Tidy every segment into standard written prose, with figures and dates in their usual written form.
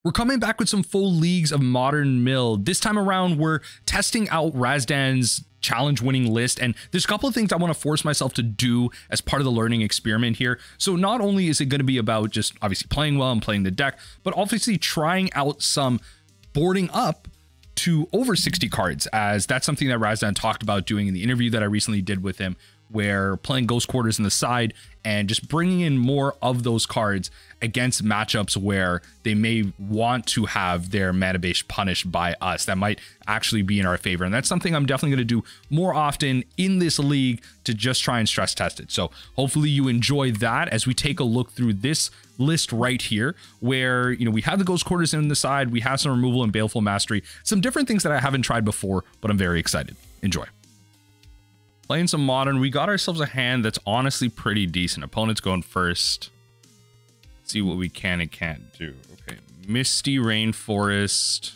We're coming back with some full leagues of Modern Mill. This time around, we're testing out Razdan's challenge winning list, and there's a couple of things I want to force myself to do as part of the learning experiment here. So not only is it going to be about just obviously playing well and playing the deck, but obviously trying out some boarding up to over 60 cards, as that's something that Razdan talked about doing in the interview that I recently did with him, where playing Ghost Quarters in the side and just bringing in more of those cards against matchups where they may want to have their mana base punished by us. That might actually be in our favor. And that's something I'm definitely going to do more often in this league to just try and stress test it. So hopefully you enjoy that as we take a look through this list right here, where, you know, we have the Ghost Quarters in the side, we have some removal and Baleful Mastery, some different things that I haven't tried before, but I'm very excited. Enjoy. Playing some Modern, we got ourselves a hand that's honestly pretty decent. Opponent's going first. Let's see what we can and can't do. Okay, Misty Rainforest.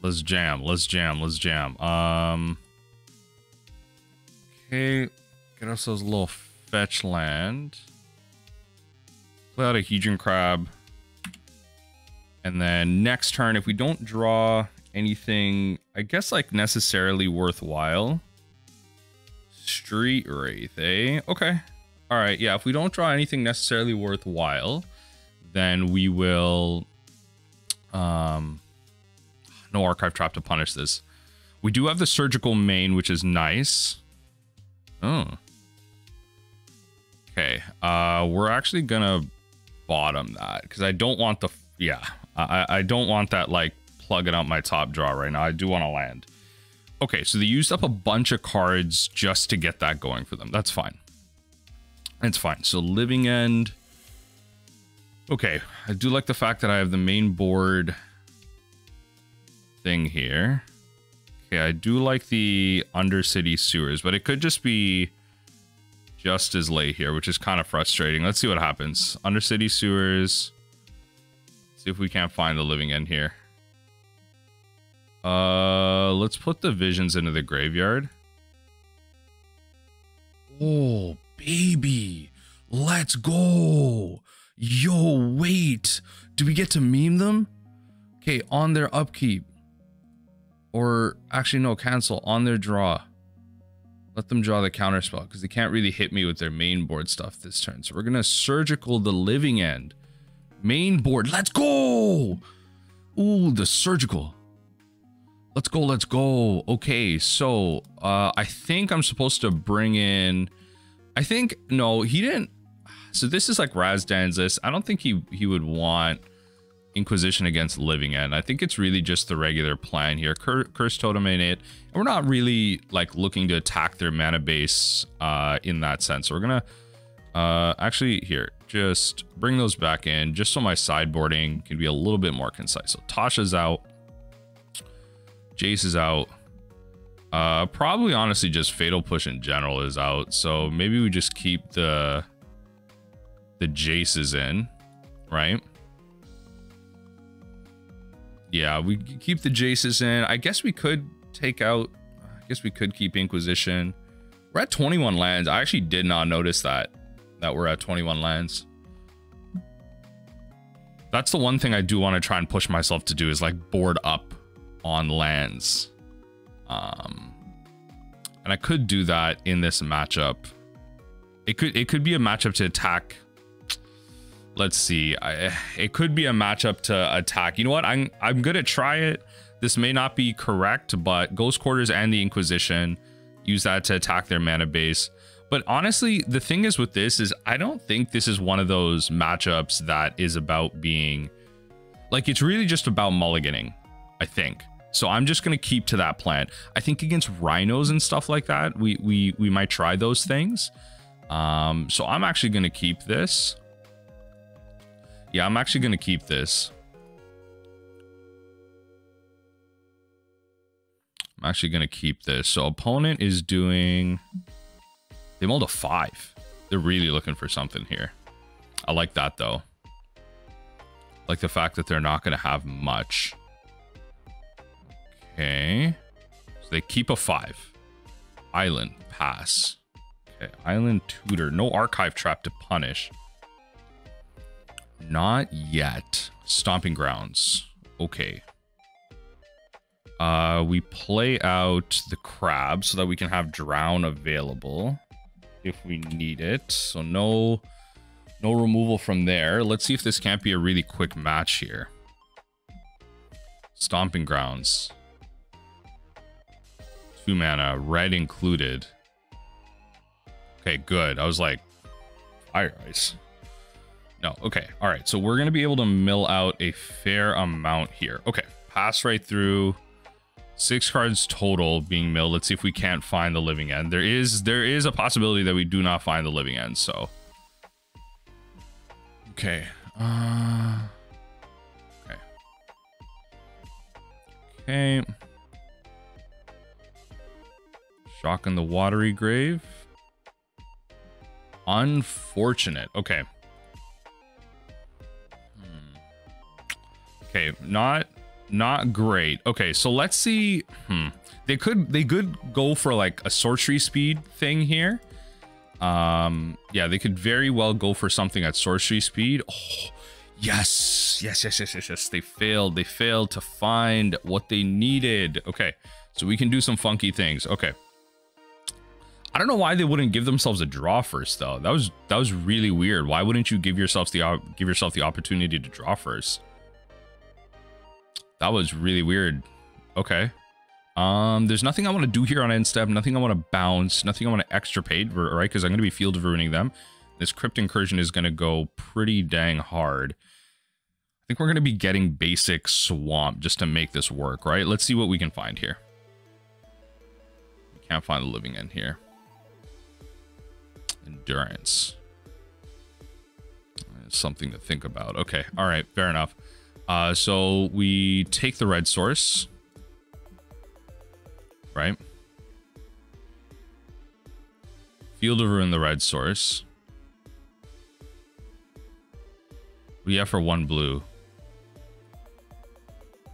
Let's jam. Okay, get ourselves a little fetch land. Play out a Hedron Crab. And then next turn, if we don't draw anything, I guess, like, necessarily worthwhile, Street Wraith, eh? Okay. All right, yeah, if we don't draw anything necessarily worthwhile, then we will... no Archive Trap to punish this. We do have the Surgical Main, which is nice. Oh. Okay, we're actually gonna bottom that, because I don't want the... Yeah, I don't want that, like, plugging out my top draw right now. I do want to land. Okay, so they used up a bunch of cards just to get that going for them. That's fine. It's fine. So Living End. Okay, I do like the fact that I have the main board thing here. Okay, I do like the Undercity Sewers, but it could just be just as late here, which is kind of frustrating. Let's see what happens. Undercity Sewers. See if we can't find the Living End here. Let's put the Visions into the graveyard. Oh, baby. Let's go. Yo, wait. Do we get to meme them? Okay, on their upkeep. Or, actually, no, cancel. On their draw. Let them draw the counterspell, because they can't really hit me with their main board stuff this turn. So we're going to Surgical the Living End. Main board. Let's go. Ooh, the Surgical. Let's go, let's go. Okay, so I think I'm supposed to bring in... I think... No, he didn't... So this is like Razdan's list. I don't think he would want Inquisition against Living End. I think it's really just the regular plan here. Cursed Totem in it. And we're not really, like, looking to attack their mana base in that sense. So we're gonna... actually, here. Just bring those back in, just so my sideboarding can be a little bit more concise. So Tasha's out. Jace is out. Probably honestly just Fatal Push in general is out. So maybe we just keep the Jaces in, right? Yeah, we keep the Jaces in. I guess we could take out... I guess we could keep Inquisition. We're at 21 lands. I actually did not notice that we're at 21 lands. That's the one thing I do want to try and push myself to do, is like board up on lands. And I could do that in this matchup. It could be a matchup to attack. Let's see. It could be a matchup to attack. You know what? I'm gonna try it. This may not be correct, but Ghost Quarters and the Inquisition, use that to attack their mana base. But honestly, the thing is with this is I don't think this is one of those matchups that is about being... Like, it's really just about mulliganing, I think. So I'm just going to keep to that plan. I think against rhinos and stuff like that, we might try those things. So I'm actually going to keep this. Yeah, I'm actually going to keep this. I'm actually going to keep this. So opponent is doing... They mulled a 5. They're really looking for something here. I like that, though. Like the fact that they're not going to have much. Okay. So they keep a 5. Island. Pass. Okay. Island Tutor. No Archive Trap to punish. Not yet. Stomping Grounds. Okay. We play out the crab so that we can have drown available if we need it. So no removal from there. Let's see if this can't be a really quick match here. Stomping Grounds. 2 mana, red included. Okay, good. I was like, Fire Ice. No, okay. All right, so we're going to be able to mill out a fair amount here. Okay, pass right through. 6 cards total being milled. Let's see if we can't find the living end. There is a possibility that we do not find the living end, so. Okay. Okay. Okay. Shocking the Watery Grave. Unfortunate. Okay. Okay, not great. Okay, so let's see. They could go for like a sorcery speed thing here. Yeah, they could very well go for something at sorcery speed. Oh, yes. They failed to find what they needed. Okay, so we can do some funky things. Okay. I don't know why they wouldn't give themselves a draw first though. That was really weird. Why wouldn't you give yourself the opportunity to draw first? That was really weird. Okay. There's nothing I want to do here on end step. Nothing I want to bounce. Nothing I want to extirpate, right? Because I'm going to be field ruining them. This Crypt Incursion is going to go pretty dang hard. I think we're going to be getting basic swamp just to make this work, right? Let's see what we can find here. We can't find the living end here. Endurance. Something to think about. Okay. All right. Fair enough. So we take the red source, right? Field of Ruin the red source. We have for 1 blue.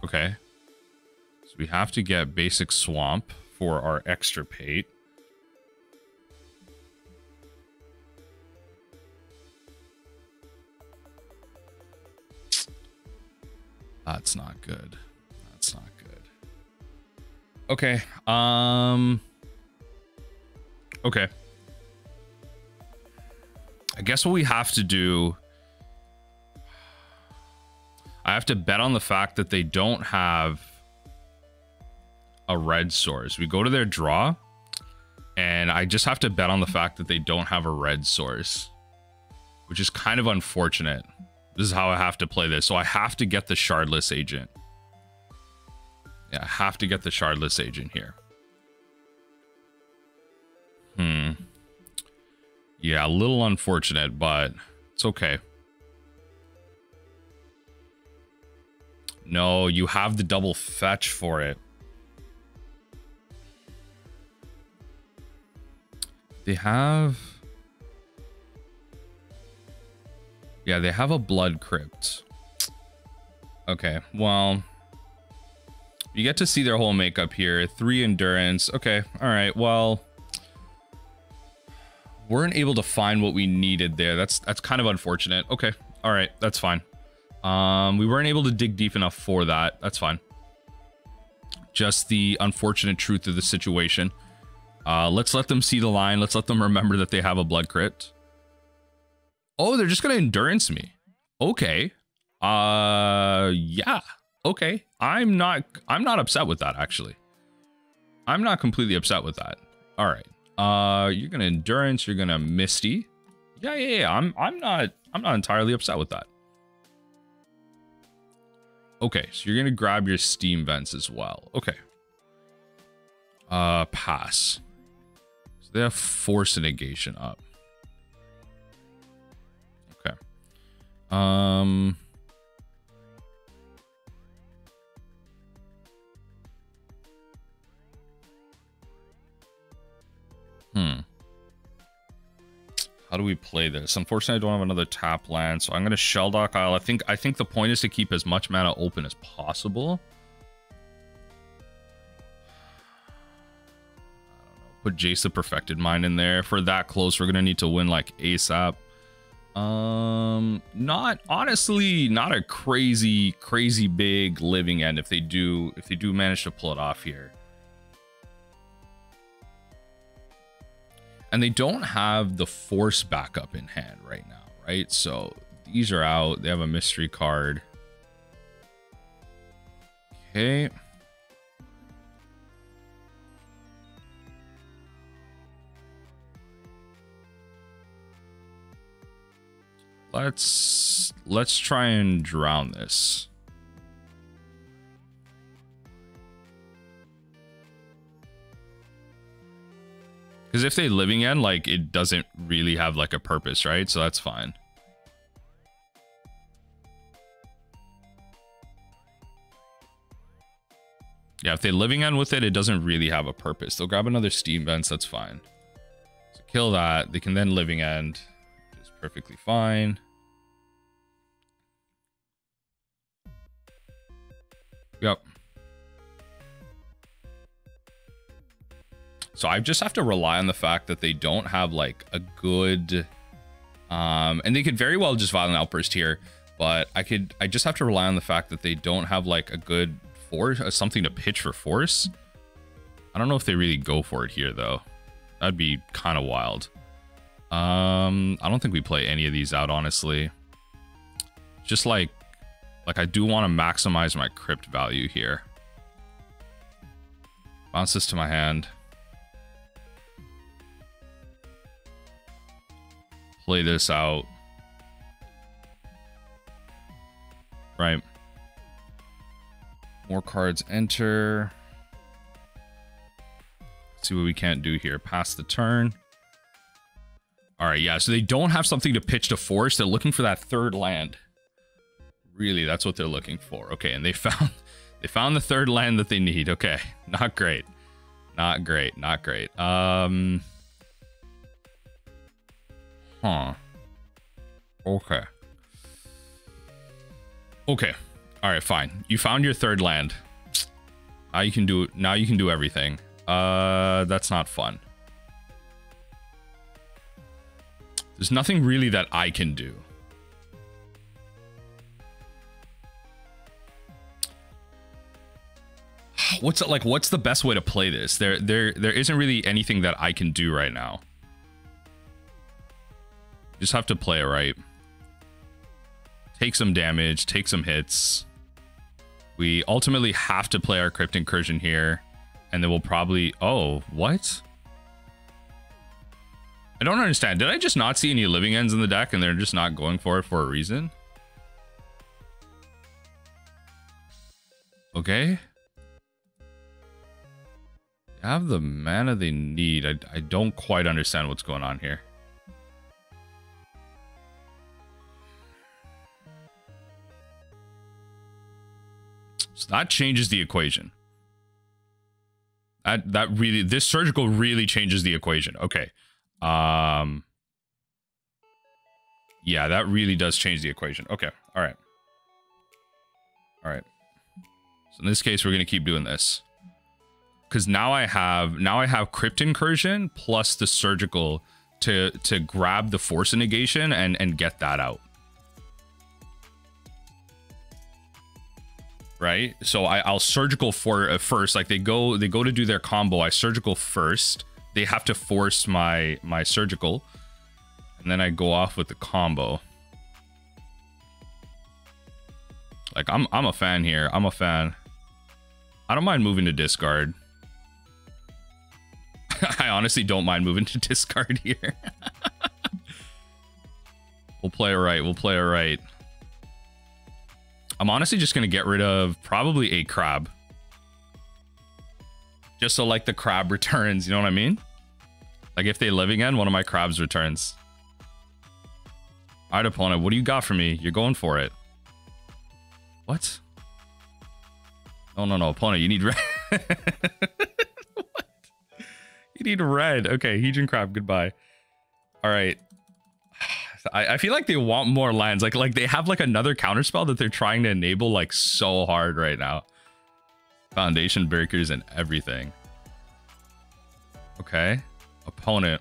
Okay. So we have to get basic swamp for our extirpate. That's not good. That's not good. Okay. Okay. I guess what we have to do, I have to bet on the fact that they don't have a red source. We go to their draw, and I just have to bet on the fact that they don't have a red source, which is kind of unfortunate. This is how I have to play this. So I have to get the Shardless Agent. Yeah, I have to get the Shardless Agent here. Yeah, a little unfortunate, but it's okay. No, you have the double fetch for it. They have... Yeah, they have a Blood Crypt. Okay, well, you get to see their whole makeup here. 3 endurance. Okay, all right, well, weren't able to find what we needed there. That's kind of unfortunate. Okay, all right, that's fine. We weren't able to dig deep enough for that. That's fine. Just the unfortunate truth of the situation. Let's let them see the line. Let's let them remember that they have a Blood Crypt. Oh, they're just gonna endurance me. Okay. Yeah. Okay. I'm not upset with that, actually. I'm not completely upset with that. All right. You're gonna endurance, you're gonna Misty. Yeah. I'm not entirely upset with that. Okay, so you're gonna grab your steam vents as well. Okay. Pass. So they have force negation up. Okay. How do we play this? Unfortunately, I don't have another tap land, so I'm going to Shelldock Isle. I think the point is to keep as much mana open as possible. I don't know. Put Jace the Perfected Mind in there. For that close, we're going to need to win like ASAP. Not honestly, not a crazy big living end if they do manage to pull it off here. And they don't have the force backup in hand right now, right? So these are out. They have a mystery card. Okay. Let's try and drown this. Because if they living end, like, it doesn't really have like a purpose, right? So that's fine. Yeah, if they living end with it, it doesn't really have a purpose. They'll grab another steam vents, that's fine. So kill that. They can then living end. Perfectly fine. Yep. So I just have to rely on the fact that they don't have like a good and they could very well just Violent Outburst here, but I just have to rely on the fact that they don't have like a good force, something to pitch for force. I don't know if they really go for it here though. That'd be kind of wild. I don't think we play any of these out, honestly. Just like I do want to maximize my crypt value here. Bounce this to my hand. Play this out. Right. More cards enter. Let's see what we can't do here. Pass the turn. All right, yeah, so they don't have something to pitch to force. They're looking for that third land. Really, that's what they're looking for. Okay, and they found the third land that they need. Okay, not great. Not great, not great. Huh. Okay. Okay. All right, fine. You found your third land. Now you can do everything. That's not fun. There's nothing really that I can do. What's the best way to play this? There isn't really anything that I can do right now. Just have to play it right. Take some damage, take some hits. We ultimately have to play our Crypt Incursion here, and then we'll probably... Oh, what? I don't understand. Did I just not see any living ends in the deck and they're just not going for it for a reason? Okay. They have the mana they need. I don't quite understand what's going on here. So that changes the equation. That really, this surgical really changes the equation. Okay. Yeah, that really does change the equation. Okay. All right. All right. So in this case, we're going to keep doing this. Because now I have Crypt Incursion plus the surgical to grab the force negation and get that out. Right? So I'll surgical for first, like they go to do their combo. I surgical first. They have to force my surgical, and then I go off with the combo. Like I'm a fan here. I'm a fan. I don't mind moving to discard. I honestly don't mind moving to discard here. We'll play it right. We'll play it right. I'm honestly just gonna get rid of probably a crab. Just so like the crab returns, you know what I mean? Like if they live again, one of my crabs returns. All right, opponent, what do you got for me? You're going for it. What? Oh, no, opponent, you need red. What? You need red. Okay, Hedron Crab, goodbye. All right. I feel like they want more lands. Like they have like another counterspell that they're trying to enable like so hard right now. Foundation breakers and everything. Okay. Opponent.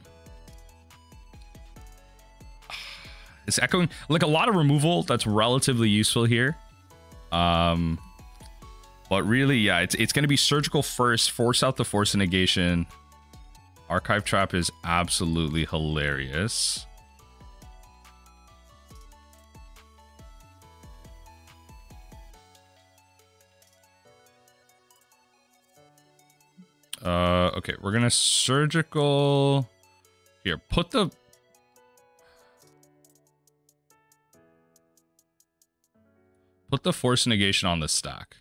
It's echoing like a lot of removal that's relatively useful here. But really, yeah, it's going to be surgical first, force out the force of negation. Archive Trap is absolutely hilarious. Okay, we're gonna surgical here. Put the force negation on the stack.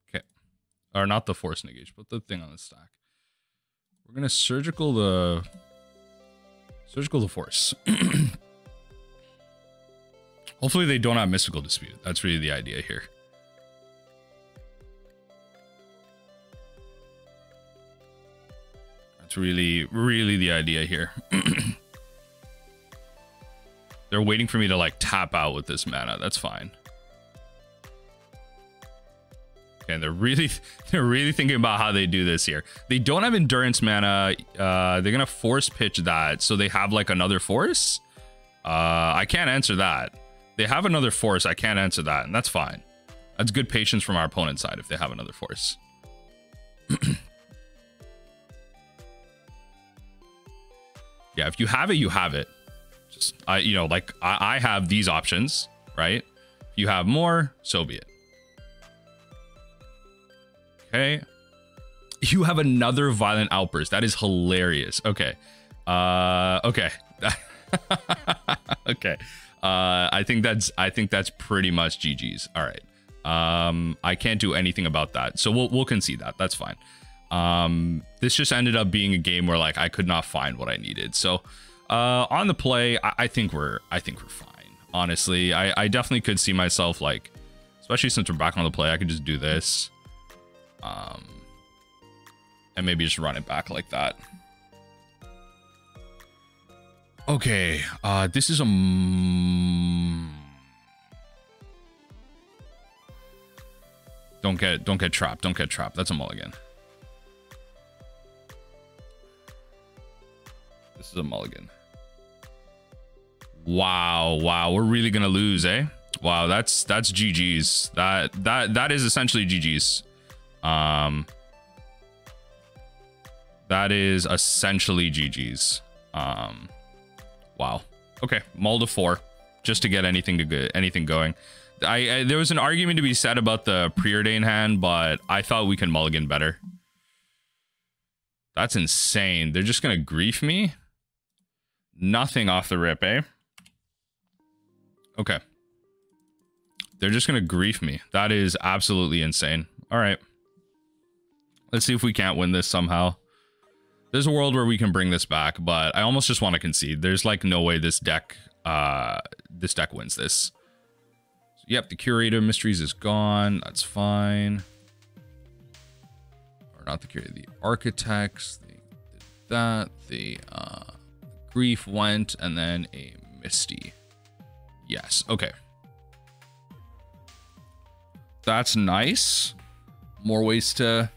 Okay, or not the force negation. Put the thing on the stack. We're gonna surgical the force. Hopefully they don't have mystical dispute. That's really the idea here. Really the idea here. They're waiting for me to like tap out with this mana. That's fine. Okay, and they're really thinking about how they do this here. They don't have endurance mana. They're gonna force pitch that, so they have like another force. I can't answer that. They have another force. I can't answer that, and that's fine. That's good patience from our opponent's side if they have another force. Yeah, if you have it, you have it. Just, you know, like I have these options, right? If you have more, so be it. Okay. You have another violent outburst. That is hilarious. Okay. Okay. Okay. I think that's pretty much GG's. All right. I can't do anything about that. So we'll concede that. That's fine. This just ended up being a game where like I could not find what I needed. So on the play, I think we're fine. Honestly, I definitely could see myself like, especially since we're back on the play, I could just do this. And maybe just run it back like that. Okay, this is a don't get trapped. Don't get trapped. That's a mulligan. This is a mulligan. Wow, we're really gonna lose, eh? Wow, that's GG's. That is essentially GG's. That is essentially GG's. Wow. Okay, mull to 4 just to get anything going. There was an argument to be said about the Preordain hand, but I thought we can mulligan better. That's insane. They're just gonna grief me. Nothing off the rip, eh? Okay. They're just gonna grief me. That is absolutely insane. All right. Let's see if we can't win this somehow. There's a world where we can bring this back, but I almost just want to concede. There's like no way this deck wins this. So, yep, the Curator of Mysteries is gone. That's fine. Or not the Curator, the Architects. They did that. The Grief went, and then a Misty. Yes, okay. That's nice. More ways to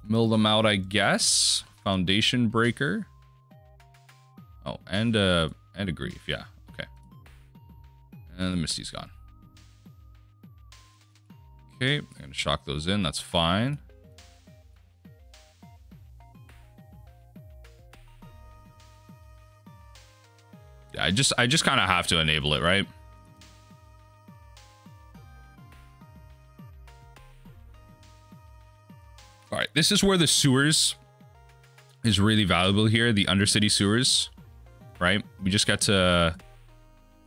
mill them out, I guess. Foundation Breaker. Oh, and a Grief, yeah, okay. And the Misty's gone. Okay, I'm gonna shock those in, that's fine. Yeah, I just kind of have to enable it, right? All right, this is where the sewers is really valuable here. The Undercity Sewers, right? We just get to,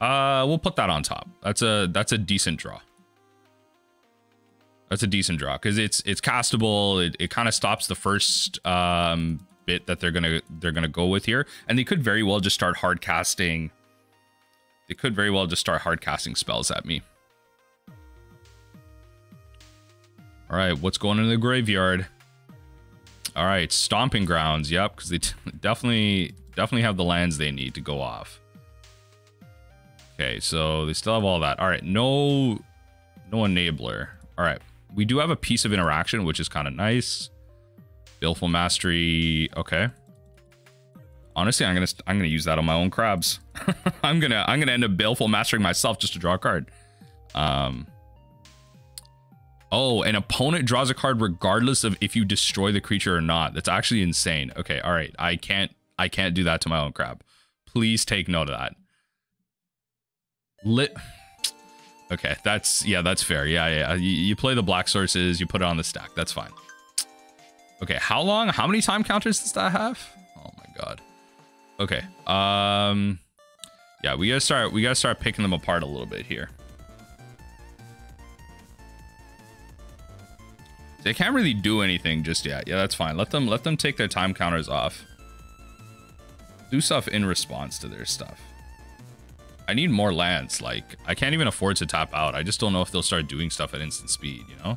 we'll put that on top. That's a decent draw. That's a decent draw because it's castable. It kind of stops the first bit that they're gonna go with here, and they could very well just start hard casting. They could very well just start hard casting spells at me. All right, what's going in the graveyard? All right, Stomping Grounds. Yep, because they definitely have the lands they need to go off. Okay, so they still have all that. All right, no enabler. All right, we do have a piece of interaction, which is kind of nice. Baleful Mastery. Okay. Honestly, I'm gonna use that on my own crabs. I'm gonna end up Baleful Mastering myself just to draw a card. Oh, an opponent draws a card regardless of if you destroy the creature or not. That's actually insane. Okay, all right. I can't do that to my own crab. Please take note of that. Okay, that's fair. Yeah. You play the black sources, you put it on the stack. That's fine. Okay, how many time counters does that have? Oh my god. Okay. Yeah, we gotta start picking them apart a little bit here. They can't really do anything just yet. Yeah, that's fine. Let them take their time counters off. Do stuff in response to their stuff. I need more lands. Like, I can't even afford to tap out. I just don't know if they'll start doing stuff at instant speed, you know?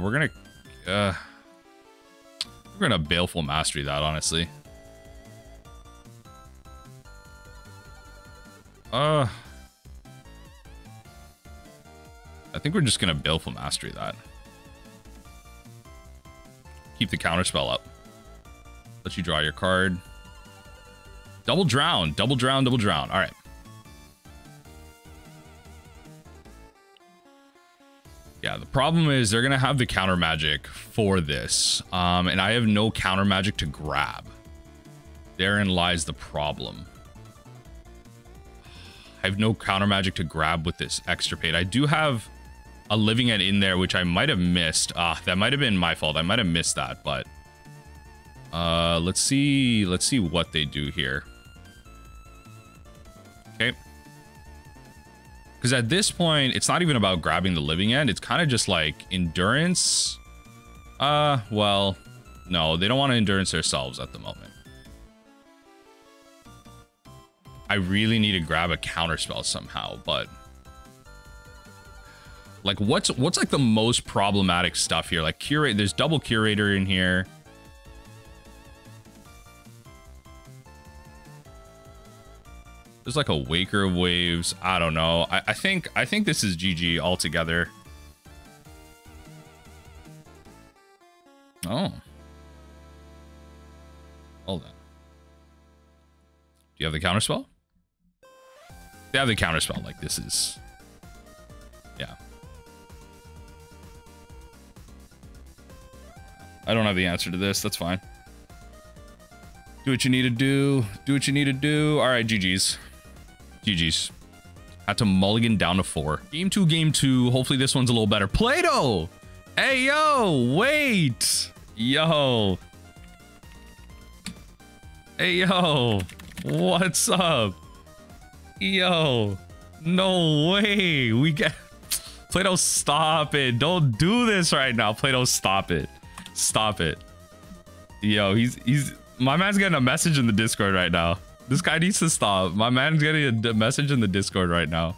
We're gonna Baleful Mastery that, honestly. I think we're just gonna Baleful Mastery that. Keep the counterspell up. Let you draw your card. Double drown, double drown, double drown. All right. Yeah, the problem is they're gonna have the counter magic for this, and I have no counter magic to grab. Therein lies the problem. I have no counter magic to grab with this Extirpate. I do have a Living End in there, which I might have missed. That might have been my fault. I might have missed that, but let's see what they do here. Okay. Because at this point, it's not even about grabbing the Living End. It's kind of just like endurance. Well, no, they don't want to endurance themselves at the moment. I really need to grab a counterspell somehow, but like what's like the most problematic stuff here? Like curate, there's double curator in here. There's like a Waker of Waves. I don't know. I think this is GG altogether. Oh. Hold on. Do you have the counterspell? They have the counterspell. Like this is, yeah. I don't have the answer to this. That's fine. Do what you need to do. Do what you need to do. All right, GG's. GG's. Had to mulligan down to 4. Game 2. Hopefully this one's a little better. Play-Doh! Hey, yo! Wait! Yo! Hey, yo! What's up? Yo! No way! We get... Play-Doh, stop it! Don't do this right now! Play-Doh, stop it! Stop it! Yo, he's... My man's getting a message in the Discord right now. This guy needs to stop. My man's getting a message in the Discord right now.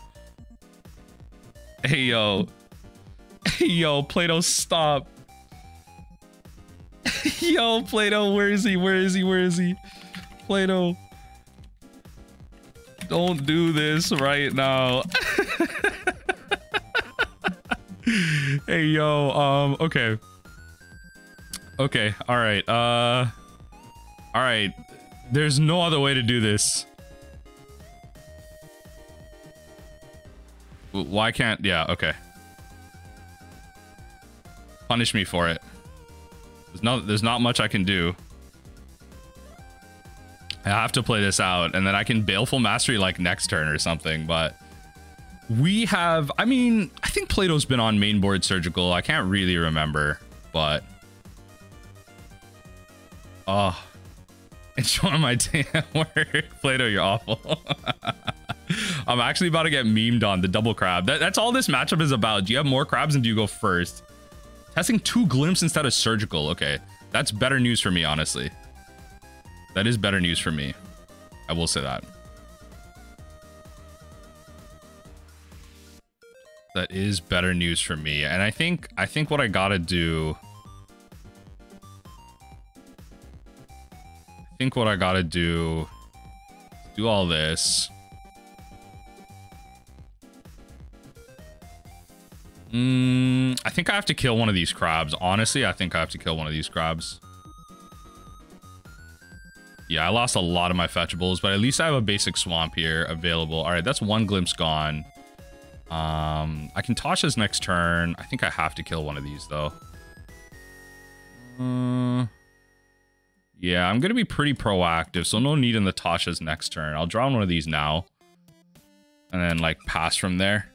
Hey, yo. Hey, yo, Play-Doh, stop. Yo, Play-Doh, where is he? Where is he? Where is he? Play-Doh. Don't do this right now. Hey, yo, okay. Okay, all right. All right. There's no other way to do this. Why can't... Yeah, okay. Punish me for it. There's not much I can do. I have to play this out, and then I can Baleful Mastery like next turn or something, but... We have... I mean, I think Play-Doh's been on Mainboard Surgical. I can't really remember, but... Oh... It's one of my damn work. Play-Doh, you're awful. I'm actually about to get memed on the double crab. That's all this matchup is about. Do you have more crabs and do you go first? Testing 2 glimpse instead of surgical. Okay, that's better news for me, honestly. That is better news for me. I will say that. That is better news for me. And I think what I gotta do... I think what I gotta do all this. I think I have to kill one of these crabs. Honestly, I think I have to kill one of these crabs. Yeah, I lost a lot of my fetchables, but at least I have a basic swamp here available. All right, that's one glimpse gone. I can Tasha's next turn. I think I have to kill one of these, though. Yeah, I'm going to be pretty proactive, so no need in the Tasha's next turn. I'll draw one of these now. And then, like, pass from there.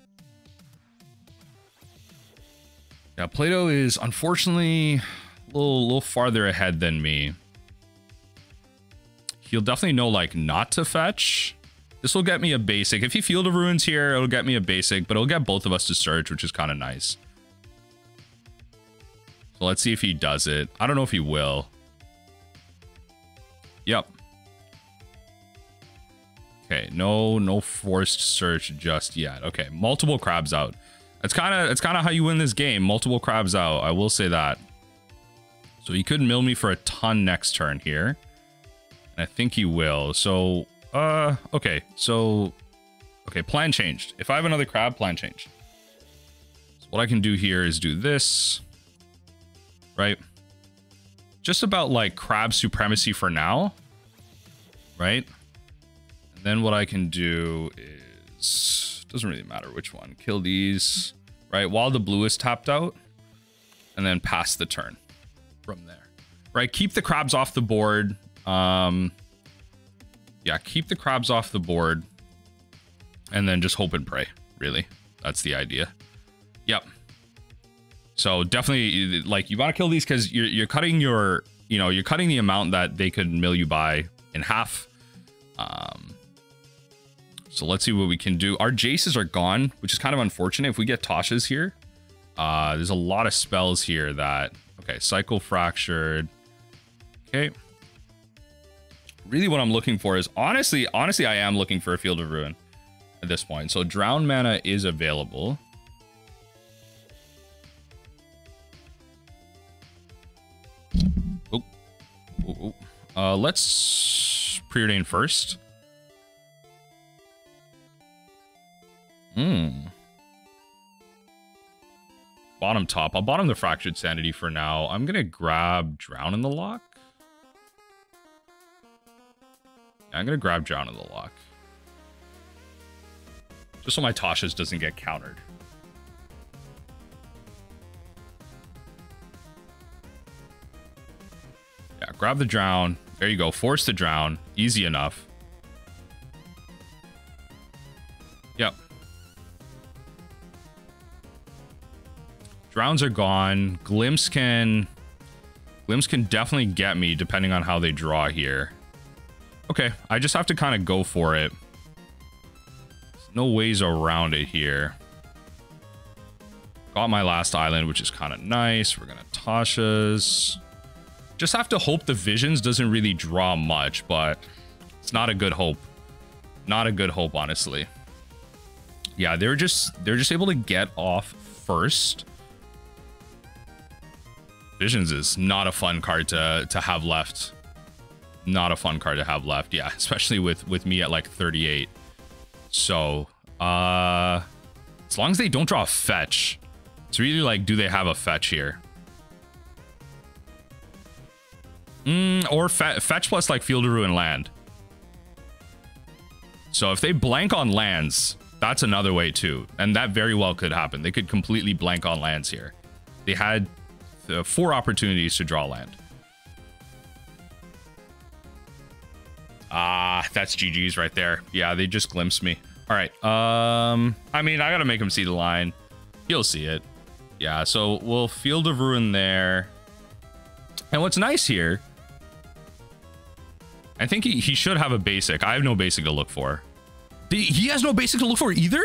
Yeah, Plato is, unfortunately, a little farther ahead than me. He'll definitely know, like, not to fetch. This will get me a basic. If he Field of Ruins here, it'll get me a basic, but it'll get both of us to search, which is kind of nice. So let's see if he does it. I don't know if he will. Yep. Okay, no forced search just yet. Okay, multiple crabs out. It's kind of how you win this game. Multiple crabs out. I will say that. So he could mill me for a ton next turn here. And I think he will. So, okay. So, okay, plan changed. If I have another crab, plan changed. So what I can do here is do this. Right? Just about like crab supremacy for now. Right? And then what I can do is, doesn't really matter which one. Kill these, right? While the blue is tapped out. And then pass the turn from there. Right? Keep the crabs off the board. Yeah, keep the crabs off the board. And then just hope and pray, really. That's the idea. Yep. So definitely, like, you want to kill these because you're cutting your, you know, you're cutting the amount that they could mill you by in half. So let's see what we can do. Our Jaces are gone, which is kind of unfortunate. If we get Tasha's here, there's a lot of spells here that, okay, Cycle Fractured. Okay. Really what I'm looking for is, honestly, I am looking for a Field of Ruin at this point. So Drown mana is available. Let's Preordain first. Bottom top. I'll bottom the Fractured Sanity for now. I'm gonna grab Drown in the Loch. Yeah, I'm gonna grab Drown in the Loch. Just so my Tasha's doesn't get countered. Yeah, grab the Drown. There you go. Force the Drown. Easy enough. Yep. Drowns are gone. Glimpse can definitely get me depending on how they draw here. Okay, I just have to kind of go for it. There's no ways around it here. Got my last island, which is kind of nice. We're gonna Tasha's. Just have to hope the Visions doesn't really draw much, but it's not a good hope. Not a good hope, honestly. Yeah, they're just able to get off first. Visions is not a fun card to have left. Not a fun card to have left. Yeah, especially with me at like 38. So, as long as they don't draw a fetch. It's really like, do they have a fetch here? Or fetch plus like Field of Ruin land. So if they blank on lands, that's another way too. And that very well could happen. They could completely blank on lands here. They had 4 opportunities to draw land. Ah, that's GG's right there. Yeah, they just glimpsed me. All right. I mean, I gotta make him see the line. He'll see it. Yeah, so we'll Field of Ruin there. And what's nice here, I think he should have a basic. I have no basic to look for. He has no basic to look for either?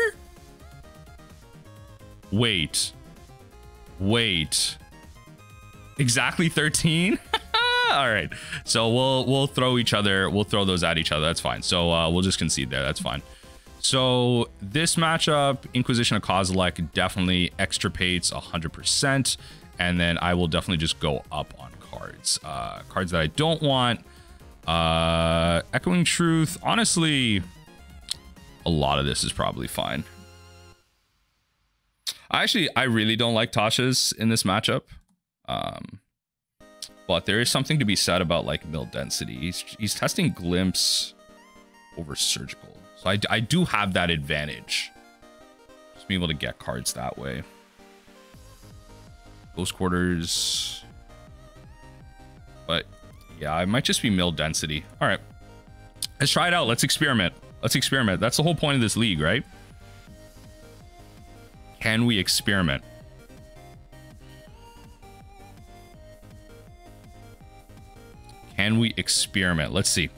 Wait. Exactly 13? All right. So we'll throw those at each other. That's fine. So we'll just concede there. That's fine. So this matchup, Inquisition of Kozilek definitely extirpates 100%. And then I will definitely just go up on cards. Cards that I don't want. Echoing Truth. Honestly, a lot of this is probably fine. I really don't like Tasha's in this matchup. But there is something to be said about like mill density. He's testing Glimpse over Surgical. So I do have that advantage. Just being able to get cards that way. Close quarters. But yeah, I might just be mill density. All right. Let's try it out. Let's experiment. Let's experiment. That's the whole point of this league, right? Can we experiment? Can we experiment? Let's see.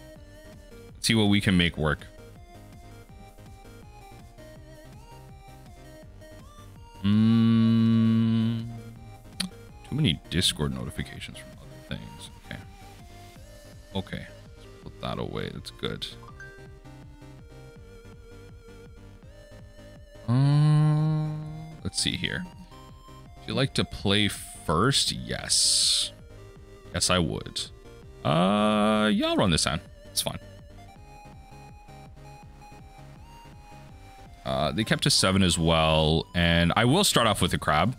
Let's see what we can make work. Too many Discord notifications from other things. Okay. Okay. Let's put that away. That's good. Let's see here. Would you like to play first? Yes. Yes, I would. Yeah, I'll run this hand. It's fine. They kept to 7 as well, and I will start off with a crab.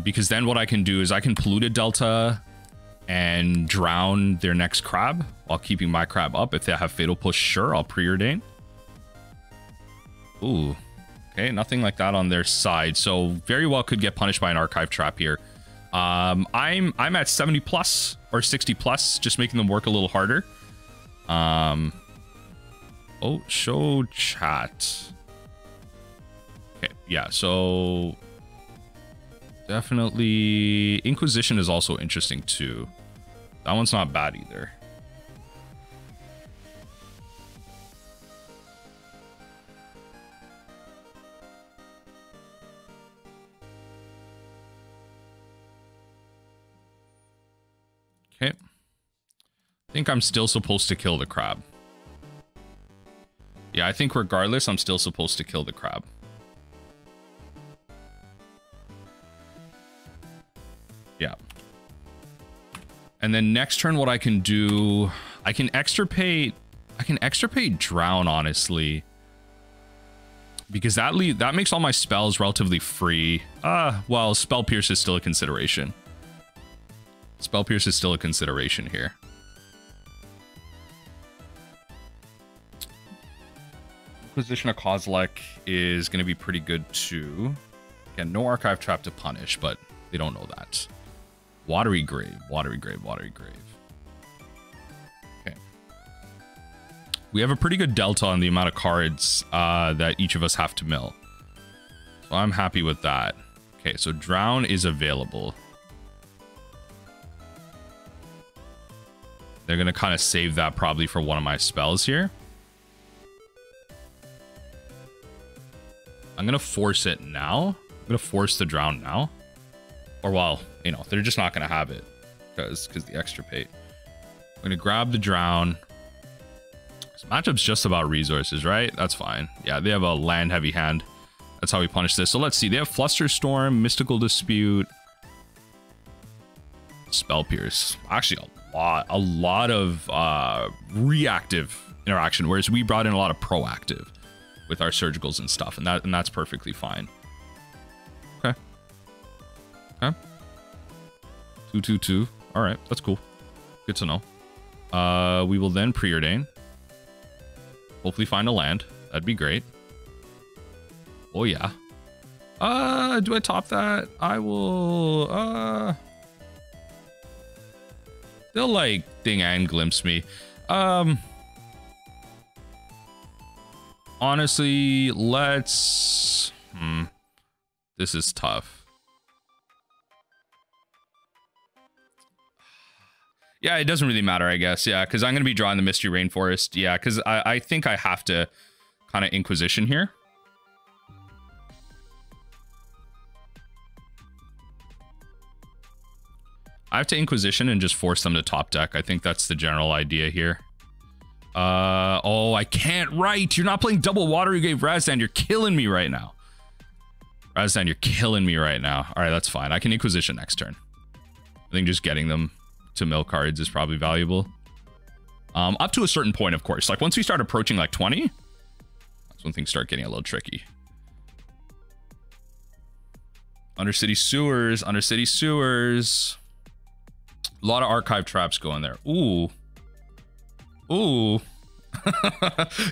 Because then what I can do is I can Polluted Delta and drown their next crab while keeping my crab up. If they have Fatal Push, sure, I'll Preordain. Ooh. Okay, nothing like that on their side, so very well could get punished by an Archive Trap here. I'm at 70 plus or 60 plus, just making them work a little harder. Oh, show chat. Okay, yeah, so definitely Inquisition is also interesting too. That one's not bad either. Okay. I think I'm still supposed to kill the crab. Yeah, I think regardless, I'm still supposed to kill the crab. Yeah. And then next turn, what I can do, I can extirpate Drown, honestly. Because that makes all my spells relatively free. Well, Spell Pierce is still a consideration. Spell Pierce is still a consideration here. Inquisition of Kozilek is going to be pretty good too. Again, no Archive Trap to punish, but they don't know that. Watery Grave, Watery Grave, Watery Grave. Okay. We have a pretty good delta on the amount of cards that each of us have to mill. So I'm happy with that. Okay, so Drown is available. They're going to kind of save that probably for one of my spells here. I'm going to force it now. I'm going to force the Drown now. Or, well, you know, they're just not going to have it. Because the Extirpate. I'm going to grab the Drown. This matchup's just about resources, right? That's fine. Yeah, they have a land-heavy hand. That's how we punish this. So let's see. They have Flusterstorm, Mystical Dispute, Spell Pierce. Actually, a lot of reactive interaction, whereas we brought in a lot of proactive with our surgicals and stuff, and that's perfectly fine. Okay. Okay. 2/2/2. All right, that's cool. Good to know. We will then Preordain. Hopefully find a land. That'd be great. Oh yeah. Do I top that? I will. They'll like ding and glimpse me. Honestly, let's... This is tough. Yeah, it doesn't really matter, I guess. Yeah, because I'm going to be drawing the Misty Rainforest. Yeah, because I think I have to kind of Inquisition here. I have to Inquisition and just force them to top deck. I think that's the general idea here. Oh, I can't write. You're not playing double Watery Grave Razdan. You're killing me right now. Razdan, you're killing me right now. All right, that's fine. I can Inquisition next turn. I think just getting them to mill cards is probably valuable. Up to a certain point, of course. Like once we start approaching like 20, that's when things start getting a little tricky. Undercity Sewers, Undercity Sewers. A lot of archive traps going there. Ooh. Ooh.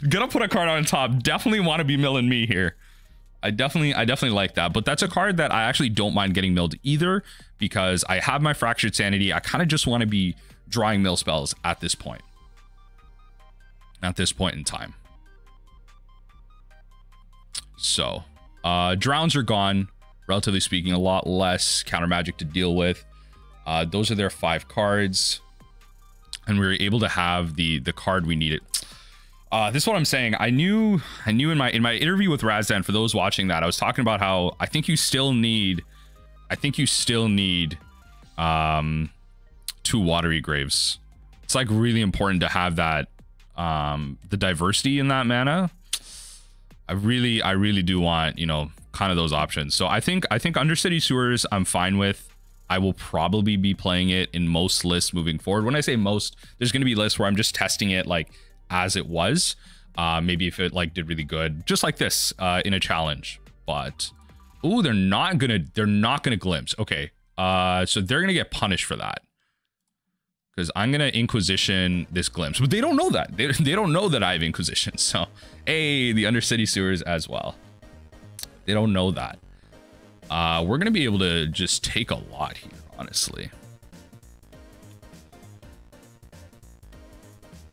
Gonna put a card on top. Definitely want to be milling me here. I definitely like that. But that's a card that I actually don't mind getting milled either, because I have my Fractured Sanity. I kind of just want to be drawing mill spells at this point. At this point in time. So, drowns are gone. Relatively speaking, a lot less counter magic to deal with. Those are their 5 cards. And we were able to have the card we needed. This is what I'm saying. I knew in my interview with Razdan, for those watching that, I was talking about how I think you still need 2 Watery Graves. It's like really important to have that the diversity in that mana. I really do want, you know, kind of those options. So I think Undercity Sewers I'm fine with. I will probably be playing it in most lists moving forward. When I say most, there's going to be lists where I'm just testing it like as it was. Maybe if it like did really good, just like this in a challenge. But ooh, they're not gonna glimpse. Okay, so they're gonna get punished for that, because I'm gonna Inquisition this glimpse, but they don't know that. They don't know that I have Inquisition. So hey, the Undercity Sewers as well. They don't know that. We're gonna be able to just take a lot here, honestly.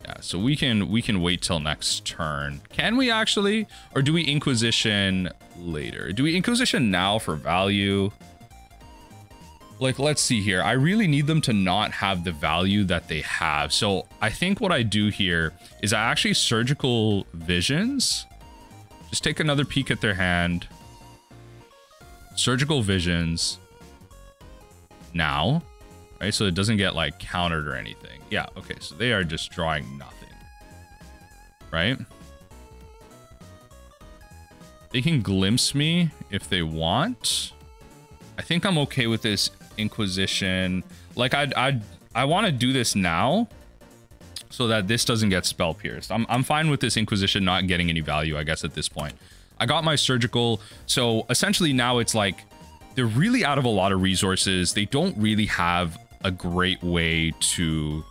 Yeah, so we can wait till next turn. Can we actually? Or do we Inquisition later? Do we Inquisition now for value? Like, let's see here. I really need them to not have the value that they have. So I think what I do here is I actually Surgical Visions. Just take another peek at their hand. Surgical Visions now, right? So it doesn't get like countered or anything. Yeah, okay, so they are just drawing nothing, right? They can glimpse me if they want. I think I'm okay with this Inquisition. Like I want to do this now so that this doesn't get spell pierced. I'm fine with this Inquisition not getting any value, I guess, at this point. I got my Surgical, so essentially now it's like they're really out of a lot of resources. They don't really have a great way to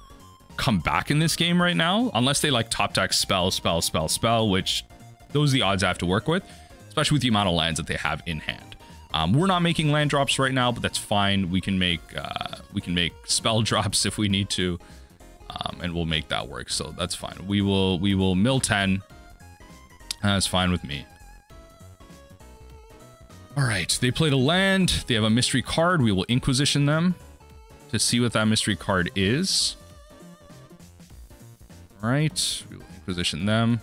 come back in this game right now, unless they like top deck spell, which those are the odds I have to work with, especially with the amount of lands that they have in hand. We're not making land drops right now, but that's fine. We can make spell drops if we need to, and we'll make that work. So that's fine. We will mill 10. That's fine with me. All right, they played a land. They have a mystery card. We will Inquisition them to see what that mystery card is. All right, we will Inquisition them.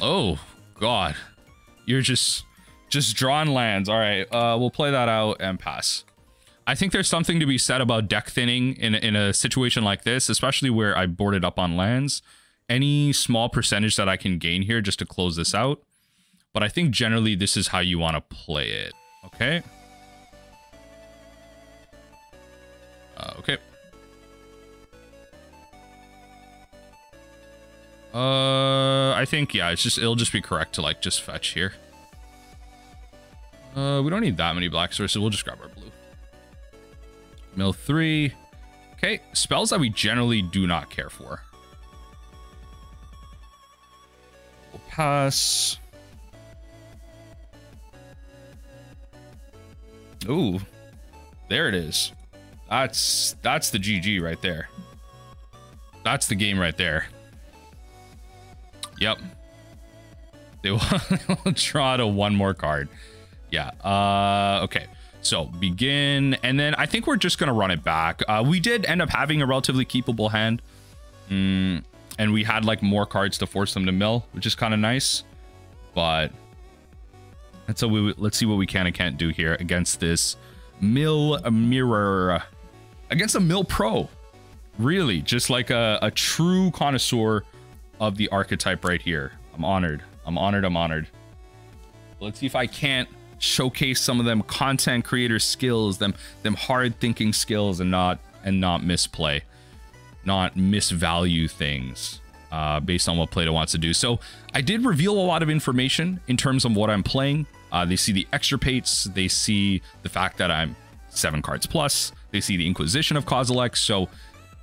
Oh God, you're just drawing lands. All right, we'll play that out and pass. I think there's something to be said about deck thinning in a situation like this, especially where I boarded up on lands. Any small percentage that I can gain here just to close this out. But I think generally this is how you want to play it. Okay. Okay. I think, yeah, it'll just be correct to like just fetch here. We don't need that many black sources. We'll just grab our blue. Mill 3. Okay, spells that we generally do not care for. We'll pass. Ooh, there it is. That's the GG right there. That's the game right there. Yep. They will draw to one more card. Yeah. Okay. So begin, and then I think we're just gonna run it back. We did end up having a relatively keepable hand, and we had like more cards to force them to mill, which is kind of nice. But let's see what we can and can't do here against this mill mirror, against a mill pro. Really, just like a true connoisseur of the archetype right here. I'm honored. I'm honored. Let's see if I can't showcase some of them content creator skills, them hard thinking skills, and not misplay, not misvalue things based on what Plato wants to do. So I did reveal a lot of information in terms of what I'm playing. They see the extirpates, they see the fact that I'm 7 cards plus. They see the Inquisition of Kozilek, so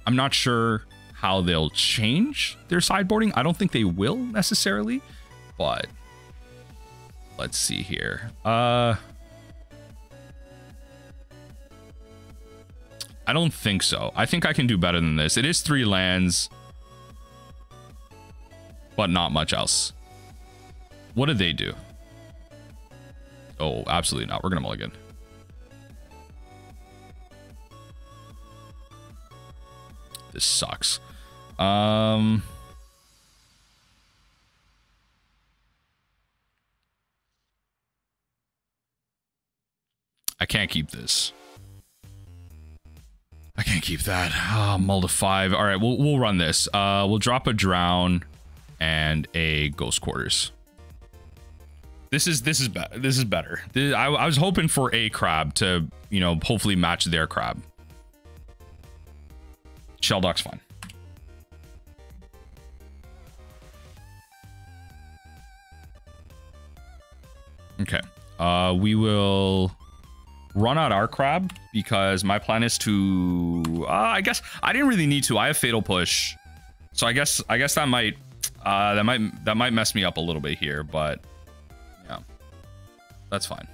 I'm not sure how they'll change their sideboarding. I don't think they will necessarily, but let's see here. I don't think so. I think I can do better than this. It is 3 lands, but not much else. What did they do? Oh, absolutely not. We're gonna mulligan. This sucks. I can't keep this. I can't keep that. Oh, mull to 5. All right, we'll run this. We'll drop a drown and a ghost quarters. This is better. I was hoping for a crab to, you know, hopefully match their crab. Shelldock's fine. Okay. We will run out our crab because my plan is to I guess I didn't really need to. I have fatal push. So I guess that might mess me up a little bit here, but yeah. That's fine.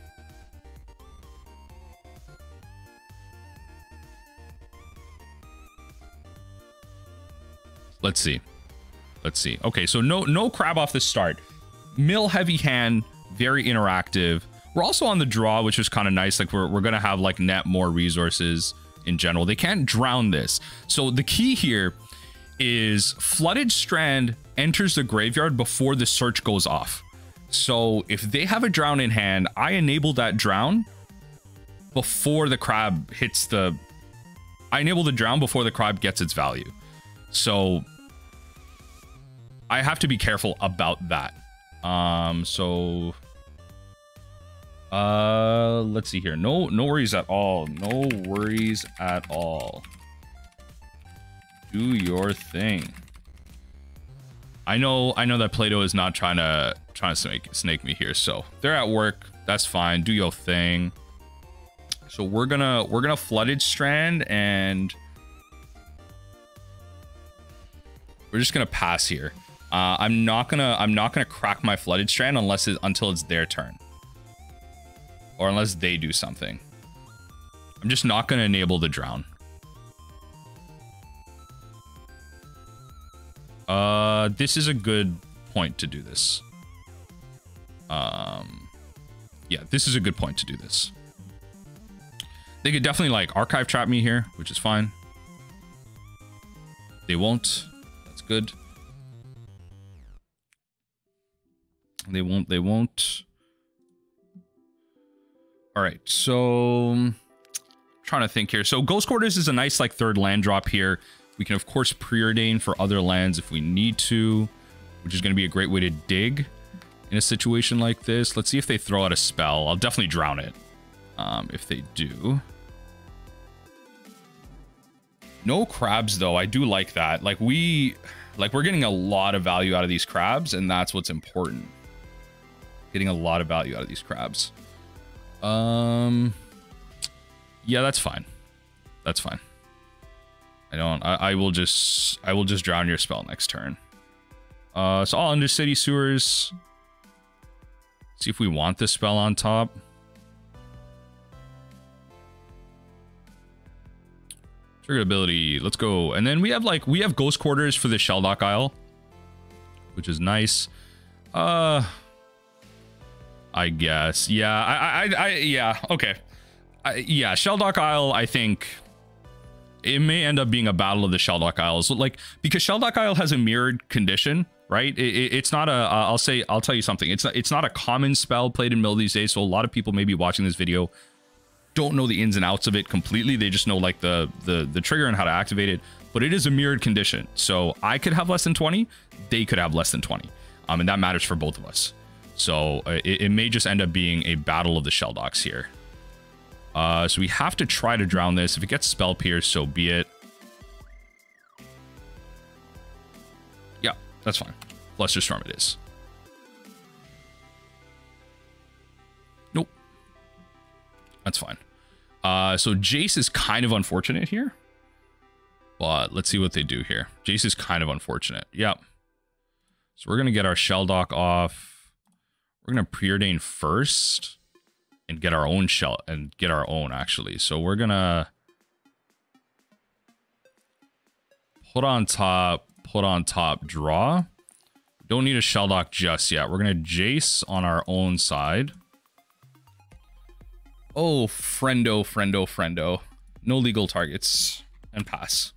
Let's see. Okay, so no crab off the start. Mill heavy hand, very interactive. We're also on the draw, which is kind of nice. Like we're gonna have like net more resources in general. They can't drown this. So the key here is Flooded Strand enters the graveyard before the search goes off. So if they have a drown in hand, I enable that drown before the crab hits the... I enable the drown before the crab gets its value. So I have to be careful about that. Let's see here. No worries at all. No worries at all. Do your thing. I know that Plato is not trying to snake me here, so they're at work. That's fine. Do your thing. So we're gonna Flooded Strand, and we're just gonna pass here. I'm not gonna crack my Flooded Strand until it's their turn, or unless they do something. I'm just not gonna enable the drown. This is a good point to do this. Yeah, this is a good point to do this. They could definitely like archive trap me here, which is fine. They won't. That's good. They won't. All right, so I'm trying to think here. So Ghost Quarters is a nice like third land drop here. We can of course Preordain for other lands if we need to, which is going to be a great way to dig in a situation like this. Let's see if they throw out a spell. I'll definitely drown it. If they do. No crabs though. I do like that. Like we're getting a lot of value out of these crabs, and that's what's important. Getting a lot of value out of these crabs. Yeah, that's fine. That's fine. I will just drown your spell next turn. So all Undercity Sewers. See if we want this spell on top. Trigger ability, let's go. And then we have Ghost Quarters for the Shelldock Isle, which is nice. I guess. Yeah, yeah, okay. Yeah, Shelldock Isle, I think it may end up being a battle of the Shelldock Isles. So, like, because Shelldock Isle has a mirrored condition, right? It's not a, I'll tell you something. It's not a common spell played in Mill these days. So a lot of people maybe watching this video don't know the ins and outs of it completely. They just know like the trigger and how to activate it, but it is a mirrored condition. So I could have less than 20, they could have less than 20. And that matters for both of us. So it may just end up being a battle of the Shelldocks here. So we have to try to drown this. If it gets Spell Pierce, so be it. Yeah, that's fine. Flusterstorm it is. Nope. That's fine. So Jace is kind of unfortunate here. But let's see what they do here. Jace is kind of unfortunate. Yep. So we're going to get our Shelldock off. We're going to Preordain first. And get our own actually. So we're going to put on top, draw. Don't need a Shelldock just yet. We're going to Jace on our own side. Oh, friendo. No legal targets. And pass.